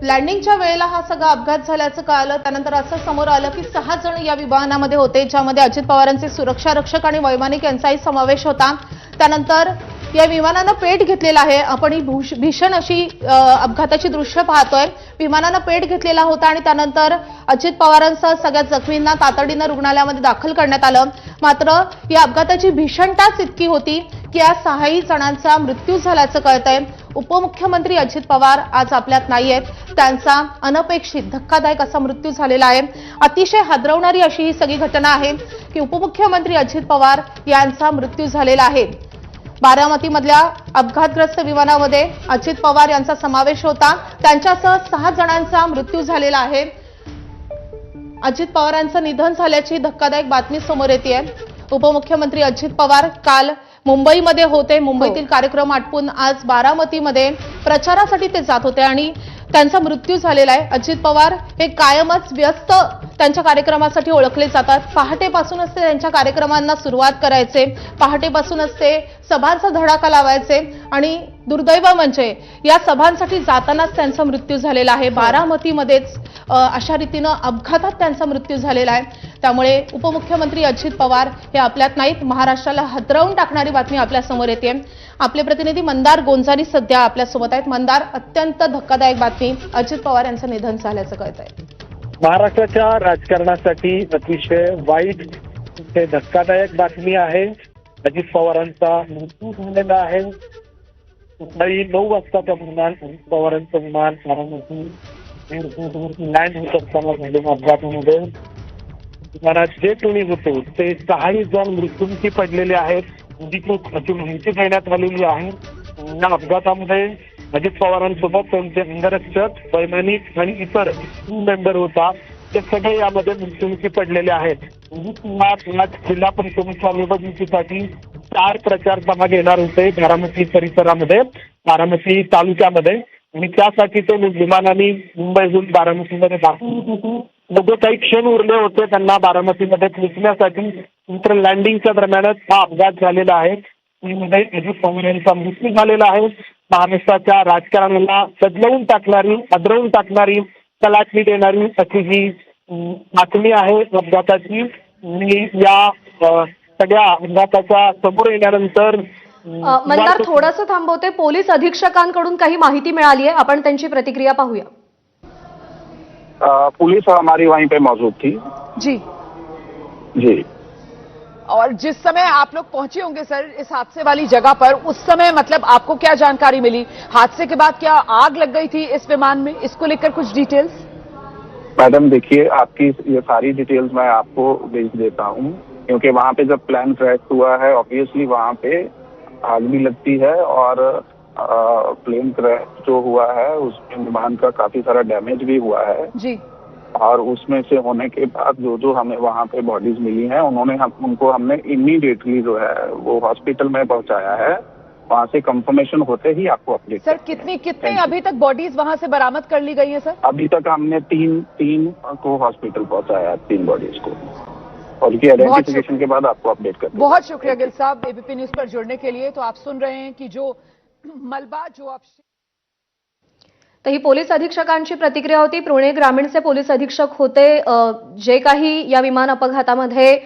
लँडिंगच्या वेळेला हा सगळा अपघात झाल्याचं कळालं. त्यानंतर असं समोर आलं की 6 जण या विमानामध्ये होते, ज्यामध्ये अजित पवारांचे सुरक्षा रक्षक आणि वैमानिक यांचाही समावेश होता. त्यानंतर या विमानानं पेट घेतलेला आहे. आपण ही भीषण अशी अपघाताची दृश्य पाहतोय. विमानानं पेट घेतलेला होता आणि त्यानंतर अजित पवारांसह सगळ्या जखमींना तातडीनं रुग्णालयामध्ये दाखल करण्यात आलं. मात्र या अपघाताची भीषणताच इतकी होती की या 6 जणांचा मृत्यू झाल्याचं कळतंय. उपमुख्यमंत्री अजित पवार आज आपल्यात नाहीयेत. त्यांचा अनपेक्षित धक्कादायक असा मृत्यू झालेला आहे. अतिशय हादरवणारी अशी ही सगळी घटना आहे की उपमुख्यमंत्री अजित पवार यांचा मृत्यू झालेला आहे. बारामतीमधल्या अपघातग्रस्त विमानामध्ये अजित पवार यांचा समावेश होता. त्यांच्यासह 6 जणांचा मृत्यू झालेला आहे. अजित पवारांचं निधन झाल्याची धक्कादायक बातमी समोर येते. उपमुख्यमंत्री अजित पवार काल मुंबईमध्ये होते. मुंबईतील कार्यक्रम आटपून आज बारामतीमध्ये प्रचारासाठी ते जात होते आणि त्यांचा मृत्यू झालेला आहे. अजित पवार हे कायमच व्यस्त त्यांच्या कार्यक्रमासाठी ओळखले जातात. पहाटेपासूनच ते त्यांच्या कार्यक्रमांना सुरुवात करायचे. पहाटेपासूनच ते सभांचा धडाका लावायचे आणि दुर्दैव म्हणजे या सभांसाठी जातानाच त्यांचा मृत्यू झालेला आहे. बारामतीमध्येच अशा रीतीनं अपघातात त्यांचा मृत्यू झालेला आहे. त्यामुळे उपमुख्यमंत्री अजित पवार हे आपल्यात नाहीत. महाराष्ट्राला हादरवून टाकणारी बातमी आपल्या समोर येते. आपले प्रतिनिधी मंदार गोंजारी सध्या आपल्यासोबत आहेत. मंदार, अत्यंत धक्कादायक बातमी, अजित पवार यांचं निधन झाल्याचं कळतंय. महाराष्ट्राच्या राजकारणासाठी अतिशय वाईट ते धक्कादायक बातमी आहे. अजित पवारांचा मृत्यू झालेला आहे. सकाळी 9 वाजता त्या विमान अजित पवारांचं विमान बारामती एअरपोर्टवरती लँड होत असताना झालेल्या अपघातामध्ये विमानात जे कोणी होते ते 6 जण मृत्युमुखी पडलेले आहेत अशी माहिती देण्यात आलेली आहे। या अपघातामध्ये अजित पवारांसोबत त्यांचे अंगरक्षक वैमानिक आणि इतर मेंबर होता ते सगळे यामध्ये मृत्युमुखी पडलेले आहेत। अजित पवार आज जिल्हा परिषदेच्या निवडणुकीसाठी 4 प्रचार सभा घेणार होते बारामती परिसरामध्ये, बारामती तालुक्यामध्ये, आणि त्यासाठी ते विमानाने मुंबईहून बारामतीमध्ये दाखल होते। दोघे काही क्षण उरले होते त्यांना बारामतीमध्ये पोहोचण्यासाठी, नंतर लँडिंगच्या दरम्यानच हा अपघात झालेला आहे। यामध्ये अजित पवार यांचा मृत्यू झालेला आहे। महाराष्ट्राच्या राजकारणाला बदलवून टाकणारी, हादरवून टाकणारी, कलाटणी देणारी अशी ही बातमी आहे अपघाताची। आणि या सगळ्या अपघाताच्या समोर येण्यानंतर मंदार थोडंसं थांबवते, पोलीस अधीक्षकांकडून काही माहिती मिळाली आहे, आपण त्यांची प्रतिक्रिया पाहूया। पुलिस हमारी वहीं पे मौजूद थी जी जी। और जिस समय आप लोग पहुंचे होंगे सर इस हादसे वाली जगह पर, उस समय मतलब आपको क्या जानकारी मिली? हादसे के बाद क्या आग लग गई थी इस विमान में? इसको लेकर कुछ डिटेल्स? मैडम देखिए, आपकी ये सारी डिटेल्स मैं आपको भेज देता हूँ, क्योंकि वहाँ पे जब प्लान क्रैश हुआ है ऑब्वियसली वहाँ पे आग भी लगती है, और प्लेन क्रैश जो हुआ है उसमें विमान का काफी सारा डैमेज भी हुआ है जी। और उसमें से होने के बाद जो हमें वहाँ पे बॉडीज मिली हैं उनको हमने इमीडिएटली जो है वो हॉस्पिटल में पहुँचाया है। वहाँ से कंफर्मेशन होते ही आपको अपडेट। सर कितने अभी तक बॉडीज वहां से बरामद कर ली गई है सर? अभी तक हमने तीन को हॉस्पिटल पहुँचाया है, 3 बॉडीज को, और उनकी आइडेंटिफिकेशन के बाद आपको अपडेट करते हैं। बहुत शुक्रिया गिल साहब एबीपी न्यूज पर जुड़ने के लिए। तो आप सुन रहे हैं कि जो मलबा जो आप तर ही पोलीस अधीक्षकांची प्रतिक्रिया होती। पुणे ग्रामीणचे पोलीस अधीक्षक होते, जे काही या विमान अपघातामध्ये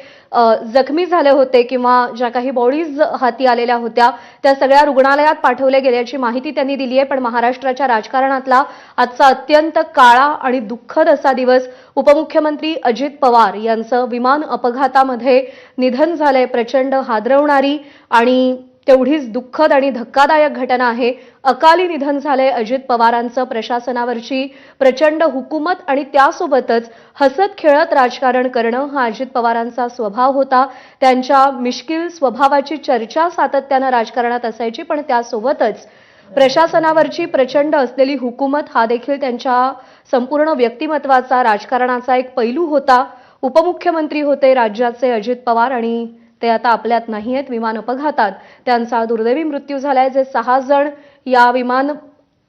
जखमी झाले होते किंवा ज्या काही बॉडीज हाती आलेल्या होत्या त्या सगळ्या रुग्णालयात पाठवल्या गेल्याची माहिती त्यांनी दिली आहे। पण महाराष्ट्राच्या राजकारणातला आजचा अत्यंत काळा आणि दुःखद असा दिवस, उपमुख्यमंत्री अजित पवार यांचं विमान अपघातामध्ये निधन झालंय। प्रचंड हादरवणारी आणि तेवढीच दुःखद आणि धक्कादायक घटना आहे। अकाली निधन झालंय अजित पवारांचं। प्रशासनावरची प्रचंड हुकूमत आणि त्यासोबतच हसत खेळत राजकारण करणं हा अजित पवारांचा स्वभाव होता। त्यांच्या मिश्किल स्वभावाची चर्चा सातत्यानं राजकारणात असायची, पण त्यासोबतच प्रशासनावरची प्रचंड असलेली हुकूमत हा देखील त्यांच्या संपूर्ण व्यक्तिमत्वाचा, राजकारणाचा एक पैलू होता। उपमुख्यमंत्री होते राज्याचे अजित पवार आणि ते आता आपल्यात नाही आहेत। विमान अपघातात त्यांचा दुर्दैवी मृत्यू झालाय। जे 6 जण या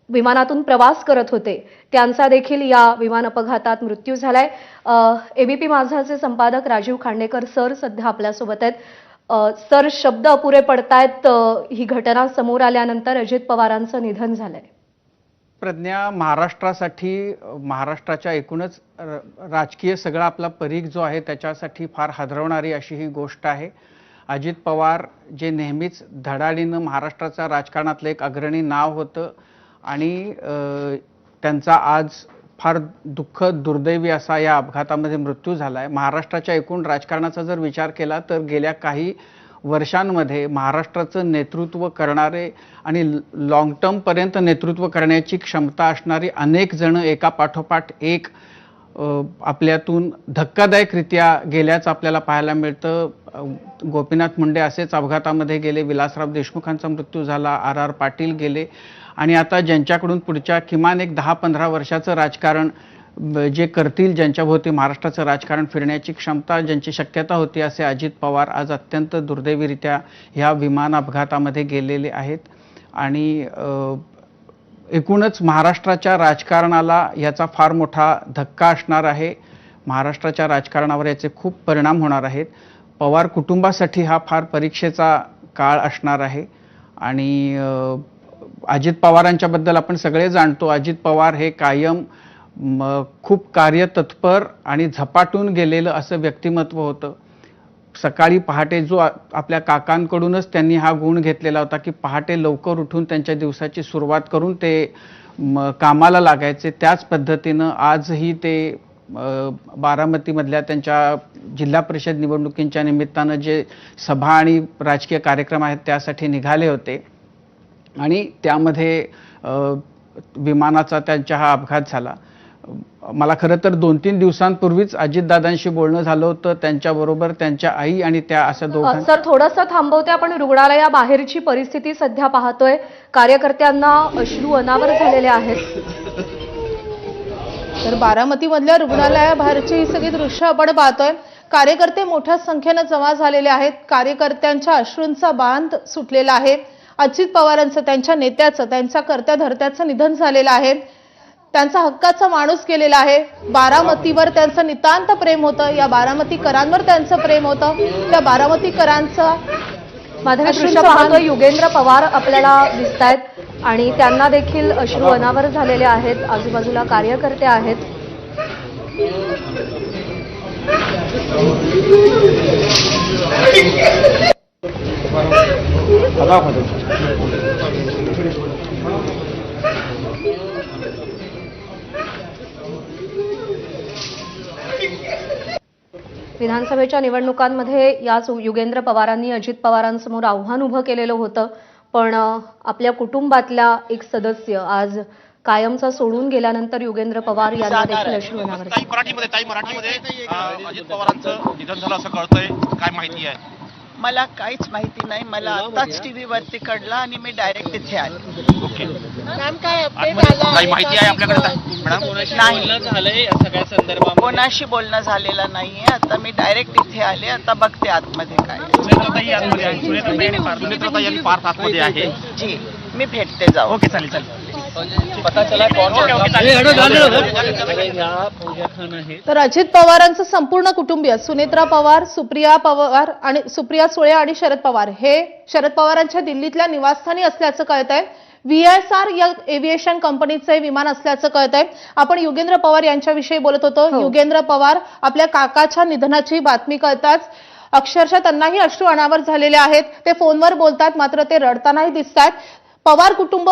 विमानातून प्रवास करत होते त्यांचा देखील या विमान अपघातात मृत्यू झालाय। एबीपी माझाचे संपादक राजीव खांडेकर सर सध्या आपल्यासोबत आहेत। सर, शब्द अपुरे पडतायत ही घटना समोर आल्यानंतर। अजित पवारांचं निधन झालंय। प्रज्ञा, महाराष्ट्रासाठी, महाराष्ट्राच्या एकूणच राजकीय सगळा आपला परीघ जो आहे त्याच्यासाठी फार हादरवणारी अशी ही गोष्ट आहे। अजित पवार जे नेहमीच धडाडीनं महाराष्ट्राच्या राजकारणातलं एक अग्रणी नाव होतं आणि त्यांचा आज फार दुःखद दुर्दैवी असा या अपघातामध्ये मृत्यू झाला आहे। महाराष्ट्राच्या एकूण राजकारणाचा जर विचार केला तर गेल्या काही वर्षांमध्ये महाराष्ट्राचं नेतृत्व करणारे आणि लॉंग टर्मपर्यंत नेतृत्व करण्याची क्षमता असणारी अनेक जण एका पाठोपाठ एक आपल्यातून धक्कादायकरित्या गेल्याचं आपल्याला पाहायला मिळतं। गोपीनाथ मुंडे असेच अपघातामध्ये गेले, विलासराव देशमुखांचा मृत्यू झाला, आर पाटील गेले, आणि आता ज्यांच्याकडून पुढच्या किमान एक 10-15 वर्षाचं राजकारण जे करतील, ज्यांच्याभोवती महाराष्ट्राचं राजकारण फिरण्याची क्षमता, ज्यांची शक्यता होती, असे अजित पवार आज अत्यंत दुर्दैवीरित्या ह्या विमान अपघातामध्ये गेलेले आहेत। आणि एकूणच महाराष्ट्राच्या राजकारणाला याचा फार मोठा धक्का असणार आहे। महाराष्ट्राच्या राजकारणावर याचे खूप परिणाम होणार आहेत। पवार कुटुंबासाठी हा फार परीक्षेचा काळ असणार आहे। आणि अजित पवारांच्याबद्दल आपण सगळे जाणतो, अजित पवार हे कायम खूप कार्यतत्पर आणि झपाटून गेलेलं असं व्यक्तिमत्व होतं। सकाळी पहाटे जो आपल्या काकांकडूनच त्यांनी हा गुण घेतलेला होता की पहाटे लवकर उठून त्यांच्या दिवसाची सुरुवात करून ते कामाला लागायचे। त्याच पद्धतीनं आजही ते बारामतीमधल्या त्यांच्या जिल्हा परिषद निवडणुकींच्या निमित्तानं जे सभा आणि राजकीय कार्यक्रम आहेत त्यासाठी निघाले होते। आणि त्यामध्ये विमानाचा त्यांच्या हा अपघात झाला. मला खरं तर 2-3 दिवसांपूर्वीच अजितदादांशी बोलणं झालं होतं, त्यांच्याबरोबर त्यांच्या आई आणि त्या अशा दोघांना. सर थोडंसं थांबवते, आपण रुग्णालयाबाहेरची परिस्थिती सध्या पाहतोय. कार्यकर्त्यांना अश्रू अनावर झालेले आहेत. तर बारामतीमधल्या रुग्णालयाबाहेरची ही सगळी दृश्य आपण पाहतोय. कार्यकर्ते मोठ्या संख्येनं जमा झालेले आहेत. कार्यकर्त्यांच्या अश्रूंचा बांध सुटलेला आहे. अजित पवारांचं, त्यांच्या नेत्याचं, त्यांच्या कर्त्या धर्त्याचं निधन झालेलं आहे. त्यांचा हक्काचा माणूस केलेला आहे. बारामतीवर त्यांचं नितांत प्रेम होतं. या बारामतीकरांवर त्यांचं प्रेम होतं. त्या बारामतीकरांचं माधवी दृश्य पाहतोय. युगेंद्र पवार आपल्याला दिसत आहेत आणि त्यांना देखील अश्रू अनावर झालेले आहेत. आजूबाजूला कार्यकर्ते आहेत. विधानसभेच्या निवडणुकांमध्ये याच युगेंद्र पवारांनी अजित पवारांसमोर आव्हान उभं केलेलं होतं, पण आपल्या कुटुंबातला एक सदस्य आज कायमचा सोडून गेल्यानंतर युगेंद्र पवार यांना देखील अश्रू अनावर झाले. मराठीमध्ये अजित पवारांचं निधन झालं असं कळतंय, काय माहिती आहे? मला काहीच माहिती नाही. मला आताच टीव्ही वरती कळलं आणि मी डायरेक्ट इथे आले. ओके, मॅम काय काही माहिती आहे आपल्याकडे मॅडम? नाही, कोणाशी बोलणं झालेलं नाहीये. आता मी डायरेक्ट इथे आले. आता बघते आतमध्ये काय. सुनेत्राताई यांनी पार्थ आतमध्ये आहे. जी, मी भेटते. जाऊ. ओके, चालेल चालेल. तर अजित पवारांचं संपूर्ण कुटुंबीय सुनेत्रा पवार, सुप्रिया पवार आणि सुप्रिया सुळे आणि शरद पवार हे शरद पवारांच्या दिल्लीतल्या निवासस्थानी असल्याचं कळतंय. VSR या एव्हिएशन कंपनीचे विमान असल्याचं कळतंय. आपण युगेंद्र पवार यांच्याविषयी बोलत होतो. युगेंद्र पवार आपल्या काकाच्या निधनाची बातमी कळताच अक्षरशः त्यांनाही अश्रू अनावर झालेले आहेत. ते फोनवर बोलतात, मात्र ते रडतानाही दिसतात. पवार कुटुंब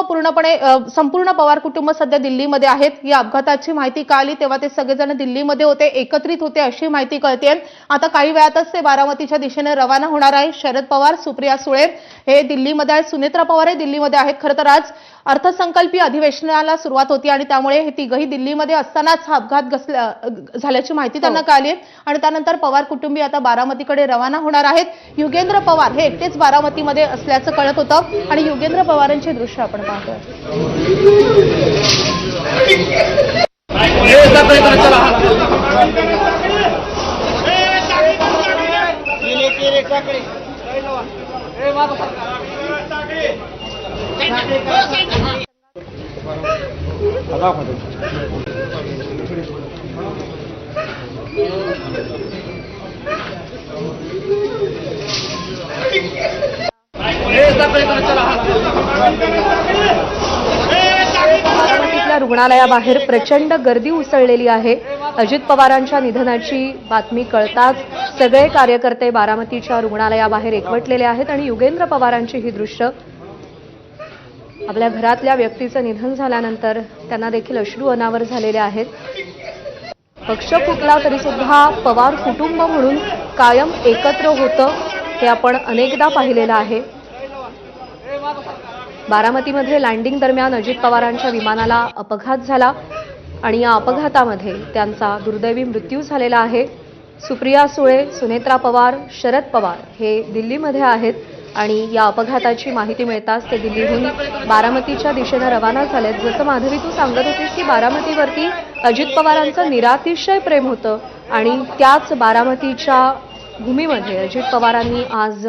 संपूर्ण पवार कुटुंब सध्या दिल्लीमध्ये आहेत. या अपघाताची माहिती कळाली तेव्हा ते सगळेजण दिल्लीमध्ये होते, एकत्रित होते अशी माहिती कळते. आता काही वेळातच ते बारामतीच्या दिशेने रवाना होणार आहे. शरद पवार, सुप्रिया सुळे हे दिल्लीमध्ये आहेत, सुनेत्रा पवार हे दिल्लीमध्ये आहेत. खरं तर आज अर्थसंकल्पीय अधिवेशनाला सुरुवात होती आणि त्यामुळे हे तिघही दिल्लीमध्ये असतानाच हा अपघात झाल्याची माहिती त्यांना कळाली आणि त्यानंतर पवार कुटुंबीय आता बारामतीकडे रवाना होणार आहेत. युगेंद्र पवार हे एकटेच बारामतीमध्ये असल्याचं कळत होतं आणि युगेंद्र पवारांची दृश्य आपण पाहतोय. बारामतीतल्या रुग्णालयाबाहेर प्रचंड गर्दी उसळलेली आहे. अजित पवारांच्या निधनाची बातमी कळताच सगळे कार्यकर्ते बारामतीच्या रुग्णालयाबाहेर एकवटलेले आहेत आणि युगेंद्र पवारांची ही दृश्य आपल्या घरातल्या व्यक्तीचं निधन झाल्यानंतर त्यांना देखील अश्रू अनावर झालेले आहेत. पक्ष फुटला तरी सुद्धा पवार कुटुंब म्हणून कायम एकत्र होतं हे आपण अनेकदा पाहिलेलं आहे. बारामतीमध्ये लँडिंग दरम्यान अजित पवारांच्या विमानाला अपघात झाला आणि या अपघातामध्ये त्यांचा दुर्दैवी मृत्यू झालेला आहे. सुप्रिया सुळे, सुनेत्रा पवार, शरद पवार हे दिल्लीमध्ये आहेत आणि या अपघाताची माहिती मिळताच ते दिल्लीहून बारामतीच्या दिशेनं रवाना झालेत. जसं माधवी तू सांगत होतीस की बारामतीवरती अजित पवारांचं निरातिशय प्रेम होतं आणि त्याच बारामतीच्या भूमीमध्ये अजित पवारांनी आज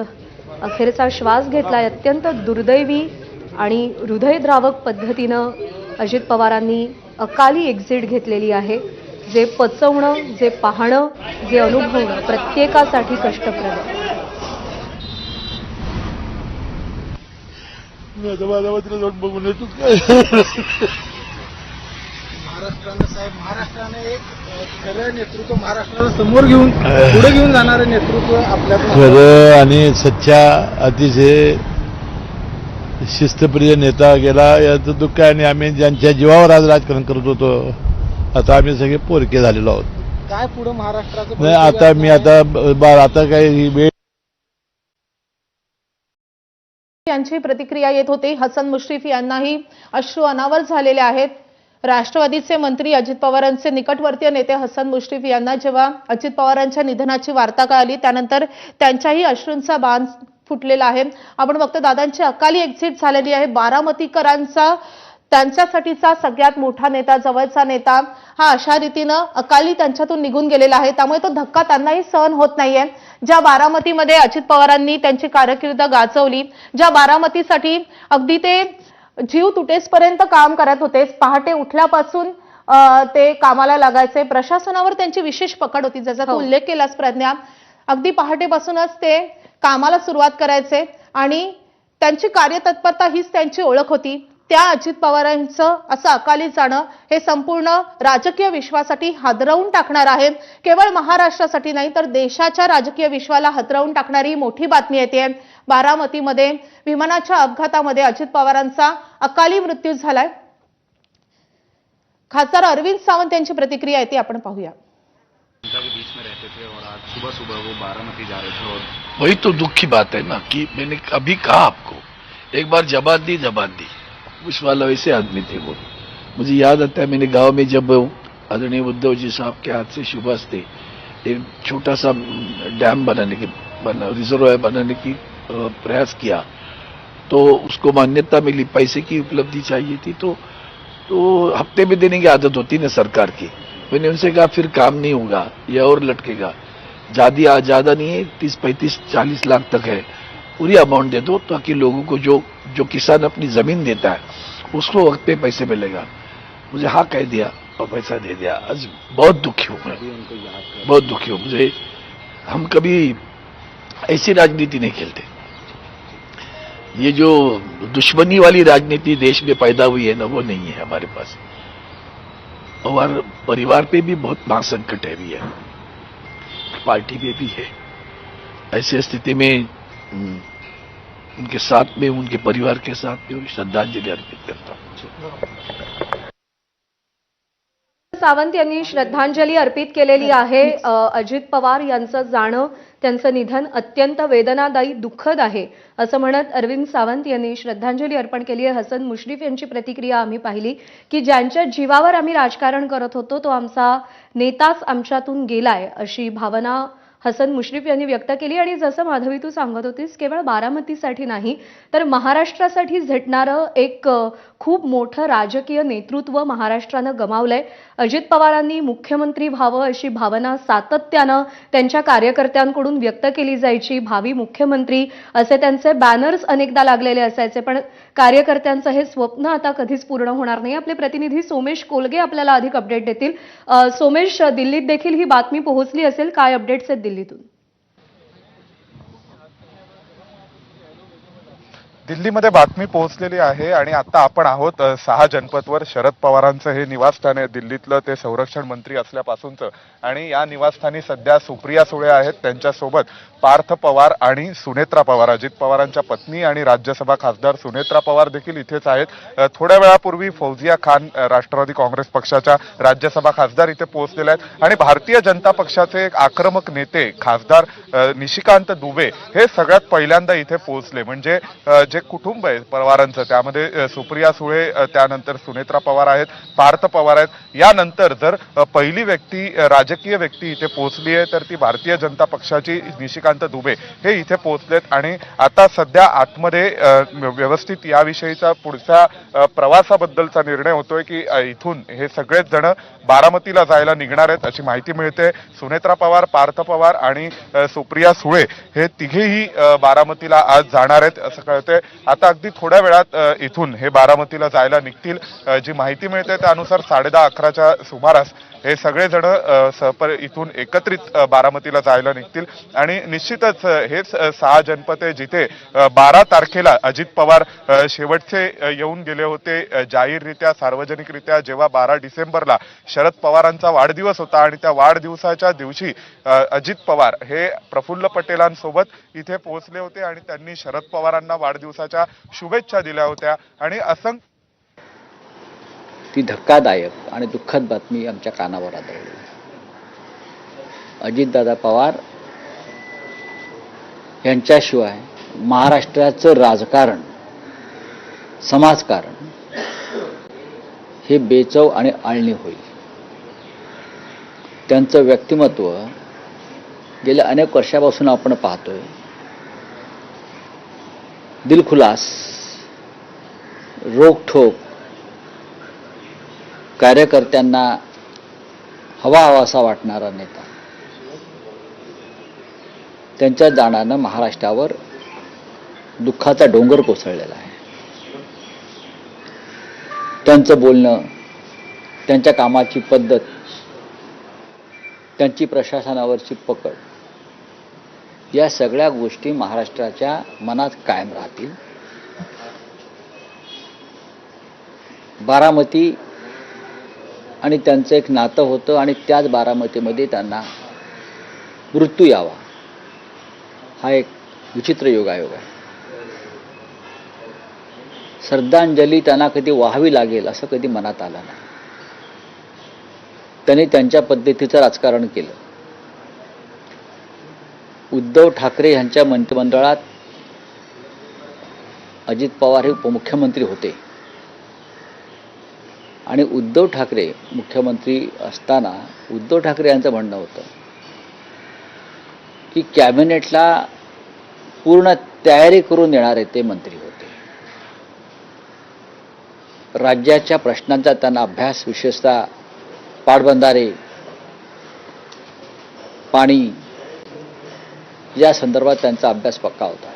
अखेरचा श्वास घेतला. अत्यंत दुर्दैवी आणि हृदयद्रावक पद्धतीनं अजित पवारांनी अकाली एक्झिट घेतलेली आहे. जे पचवणं, जे पाहणं, जे अनुभवणं प्रत्येकासाठी कष्टप्रद आहे. महाराष्ट्राने एक खरं नेतृत्व महाराष्ट्राला समोर घेऊन पुढे घेऊन जाणारं नेतृत्व आपल्या खरं आणि सच्चा अतिशय शिस्तप्रिय नेता गेला याचं दुःख आहे आणि आम्ही ज्यांच्या जीवावर आज राजकारण करत होतो आता आम्ही सगळे पोरके झालेलो आहोत. काय पुढे महाराष्ट्राचं नाही आता मी आता काही वेळ यांची प्रतिक्रिया येत होती. हसन मुश्रीफ यांनाही अश्रू अनावर झालेले आहेत. राष्ट्रवादीचे मंत्री अजित पवारांचे निकटवर्तीय नेते हसन मुश्रीफ यांना जेव्हा अजित पवारांच्या निधनाची वार्ता कळाली त्यानंतर त्यांच्याही अश्रूंचा बांध फुटलेला आहे. आपण बघतो दादांची अकाली एक्झिट झालेली आहे. बारामतीकरांचा त्यांच्यासाठीचा सगळ्यात मोठा नेता, जवळचा नेता हा अशा रीतीनं अकाली त्यांच्यातून निघून गेलेला आहे. त्यामुळे तो धक्का त्यांनाही सहन होत नाहीये. ज्या बारामतीमध्ये अजित पवारांनी त्यांची कारकीर्द गाजवली, ज्या बारामतीसाठी अगदी ते जीव तुटेसपर्यंत काम करत होते, पहाटे उठल्यापासून ते कामाला लागायचे, प्रशासनावर त्यांची विशेष पकड होती, ज्याचा तू उल्लेख केलास प्रज्ञा. अगदी पहाटेपासूनच ते कामाला सुरुवात करायचे आणि त्यांची कार्यतत्परता हीच त्यांची ओळख होती. त्या अजित पवारांचं असं अकाली जाणं हे संपूर्ण राजकीय विश्वासाठी हादरवून टाकणार आहे. केवळ महाराष्ट्रासाठी नाही तर देशाच्या राजकीय विश्वाला हादरवून टाकणारी मोठी बातमी येते. बारामतीमध्ये विमानाच्या अपघातामध्ये अजित पवारांचा अकाली मृत्यू झालाय. खासदार अरविंद सावंत यांची प्रतिक्रिया येते, आपण पाहूया. बीच में रहते थे और आज सुबह सुबह वो बारामती जा रहे थे और वही तो दुख की बात है ना कि मैंने अभी कहा आपको, एक बार जबान दी उस वाला वैसे आदमी थे वो. मुझे याद आता है मैंने गांव में जब आदरणीय उद्धव जी साहब के हाथ से शुभ हस्ते एक छोटा सा डैम रिजर्वायर बनाने की प्रयास किया तो उसको मान्यता मिली, पैसे की उपलब्धि चाहिए थी तो हफ्ते में देने की आदत होती ना सरकार की. मैंने उनसे कहा फिर काम नहीं होगा, यह और लटकेगा, ज्यादा नहीं है, 30-35-40 लाख तक है, पूरी अमाउंट दे दो ताकि लोगों को जो किसान अपनी जमीन देता है उसको वक्त पे पैसे मिलेगा. मुझे हाँ कह दिया और पैसा दे दिया. आज बहुत दुखी हूँ मैं, बहुत दुखी हूँ. मुझे हम कभी ऐसी राजनीति नहीं खेलते. ये जो दुश्मनी वाली राजनीति देश में पैदा हुई है ना, वो नहीं है हमारे पास. और परिवार पे भी बहुत महासंकट है भी है, पार्टी में भी है. ऐसी स्थिति में उनके साथ में, उनके परिवार के साथ में श्रद्धांजलि अर्पित करता हूं. सावंत यांनी श्रद्धांजली अर्पित केलेली आहे. अजित पवार यांचं जाणं, त्यांचं निधन अत्यंत वेदनादायी, दुःखद आहे असं म्हणत अरविंद सावंत यांनी श्रद्धांजली अर्पण केली आहे. हसन मुश्रीफ यांची प्रतिक्रिया आम्ही पाहिली की ज्यांच्या जीवावर आम्ही राजकारण करत होतो तो आमचा नेताच आमच्यातून गेलाय अशी भावना हसन मुश्रीफ यांनी व्यक्त केली. आणि जसं माधवी तू सांगत होतीस, केवळ बारामतीसाठी नाही तर महाराष्ट्रासाठी झटणारं एक खूप मोठं राजकीय नेतृत्व महाराष्ट्रानं गमावलंय. अजित पवारांनी मुख्यमंत्री व्हावं अशी भावना सातत्यानं त्यांच्या कार्यकर्त्यांकडून व्यक्त केली जायची. भावी मुख्यमंत्री असे त्यांचे बॅनर्स अनेकदा लागलेले असायचे, पण कार्यकर्त्यांचं हे स्वप्न आता कधीच पूर्ण होणार नाही. आपले प्रतिनिधी सोमेश कोलगे आपल्याला अधिक अपडेट देतील. सोमेश, दिल्लीत देखील ही बातमी पोहोचली असेल, काय अपडेट्स आहेत दिल्लीतून? दिल्लीमध्ये बातमी पोहोचलेली आहे आणि आता आपण आहोत 6 जनपथवर. शरद पवारांचं हे निवासस्थान आहे दिल्लीतलं, ते संरक्षण मंत्री असल्यापासूनचं. आणि या निवासस्थानी सध्या सुप्रिया सुळे आहेत, त्यांच्यासोबत पार्थ पवार आणि सुनेत्रा पवार, अजित पवारांच्या पत्नी आणि राज्यसभा खासदार सुनेत्रा पवार देखील इथेच आहेत. थोड्या वेळापूर्वी फौजिया खान, राष्ट्रवादी काँग्रेस पक्षाच्या राज्यसभा खासदार इथे पोहोचलेले आहेत. आणि भारतीय जनता पक्षाचे एक आक्रमक नेते खासदार निशिकांत दुबे हे सगळ्यात पहिल्यांदा इथे पोहोचले. म्हणजे जे कुटुंब आहे पवारांचं, त्यामध्ये सुप्रिया सुळे, त्यानंतर सुनेत्रा पवार आहेत, पार्थ पवार आहेत. यानंतर जर पहिली व्यक्ती, राजकीय व्यक्ती इथे पोहोचली आहे तर ती भारतीय जनता पक्षाची निशिकांत दुबे हे इथे पोहोचलेत. आणि आता सध्या आतमध्ये व्यवस्थित याविषयीचा पुढच्या प्रवासाबद्दलचा निर्णय होतोय की इथून हे सगळेच जण बारामतीला जायला निघणार आहेत अशी माहिती मिळते. सुनेत्रा पवार, पार्थ पवार आणि सुप्रिया सुळे हे तिघेही बारामतीला आज जाणार आहेत असं कळतंय. आता अगदी थोड्या वेळात इथून हे बारामतीला जायला निघतील. जी माहिती मिळते त्यानुसार 10:30-11च्या सुमारास हे सगळेजण इथून एकत्रित बारामतीला जायला निघतील. आणि निश्चितच हेच 6 जनपद आहे जिथे 12 तारखेला अजित पवार शेवटचे येऊन गेले होते जाहीररित्या, सार्वजनिकरित्या, जेव्हा 12 डिसेंबरला शरद पवारांचा वाढदिवस होता. आणि त्या वाढदिवसाच्या दिवशी अजित पवार हे प्रफुल्ल पटेलांसोबत इथे पोहोचले होते आणि त्यांनी शरद पवारांना वाढदिवसाच्या शुभेच्छा दिल्या होत्या. आणि असंख्य ती धक्कादायक आणि दुःखद बातमी आमच्या कानावर आदळली. अजितदादा पवार यांच्याशिवाय महाराष्ट्राचं राजकारण, समाजकारण हे बेचव आणि आळणी होईल. त्यांचं व्यक्तिमत्व गेल्या अनेक वर्षापासून आपण पाहतोय. दिलखुलास, रोखठोक, कार्यकर्त्यांना हवाहवासा वाटणारा नेता. त्यांच्या जाण्यानं महाराष्ट्रावर दुःखाचा डोंगर कोसळलेला आहे. त्यांचं बोलणं, त्यांच्या कामाची पद्धत, त्यांची प्रशासनावरची पकड, या सगळ्या गोष्टी महाराष्ट्राच्या मनात कायम राहतील. बारामती आणि त्यांचं एक नातं होतं आणि त्याच बारामतीमध्ये त्यांना मृत्यू यावा हा एक विचित्र योगायोग आहे. श्रद्धांजली त्यांना कधी वाहावी लागेल असं कधी मनात आलं नाही. त्यांनी त्यांच्या पद्धतीचं राजकारण केलं. उद्धव ठाकरे यांच्या मंत्रिमंडळात अजित पवार हे उपमुख्यमंत्री होते आणि उद्धव ठाकरे मुख्यमंत्री असताना उद्धव ठाकरे यांचं म्हणणं होतं की कॅबिनेटला पूर्ण तयारी करून देणारे ते मंत्री होते. राज्याच्या प्रश्नांचा त्यांना अभ्यास, विशेषतः पाटबंधारे, पाणी या संदर्भात त्यांचा अभ्यास पक्का होता.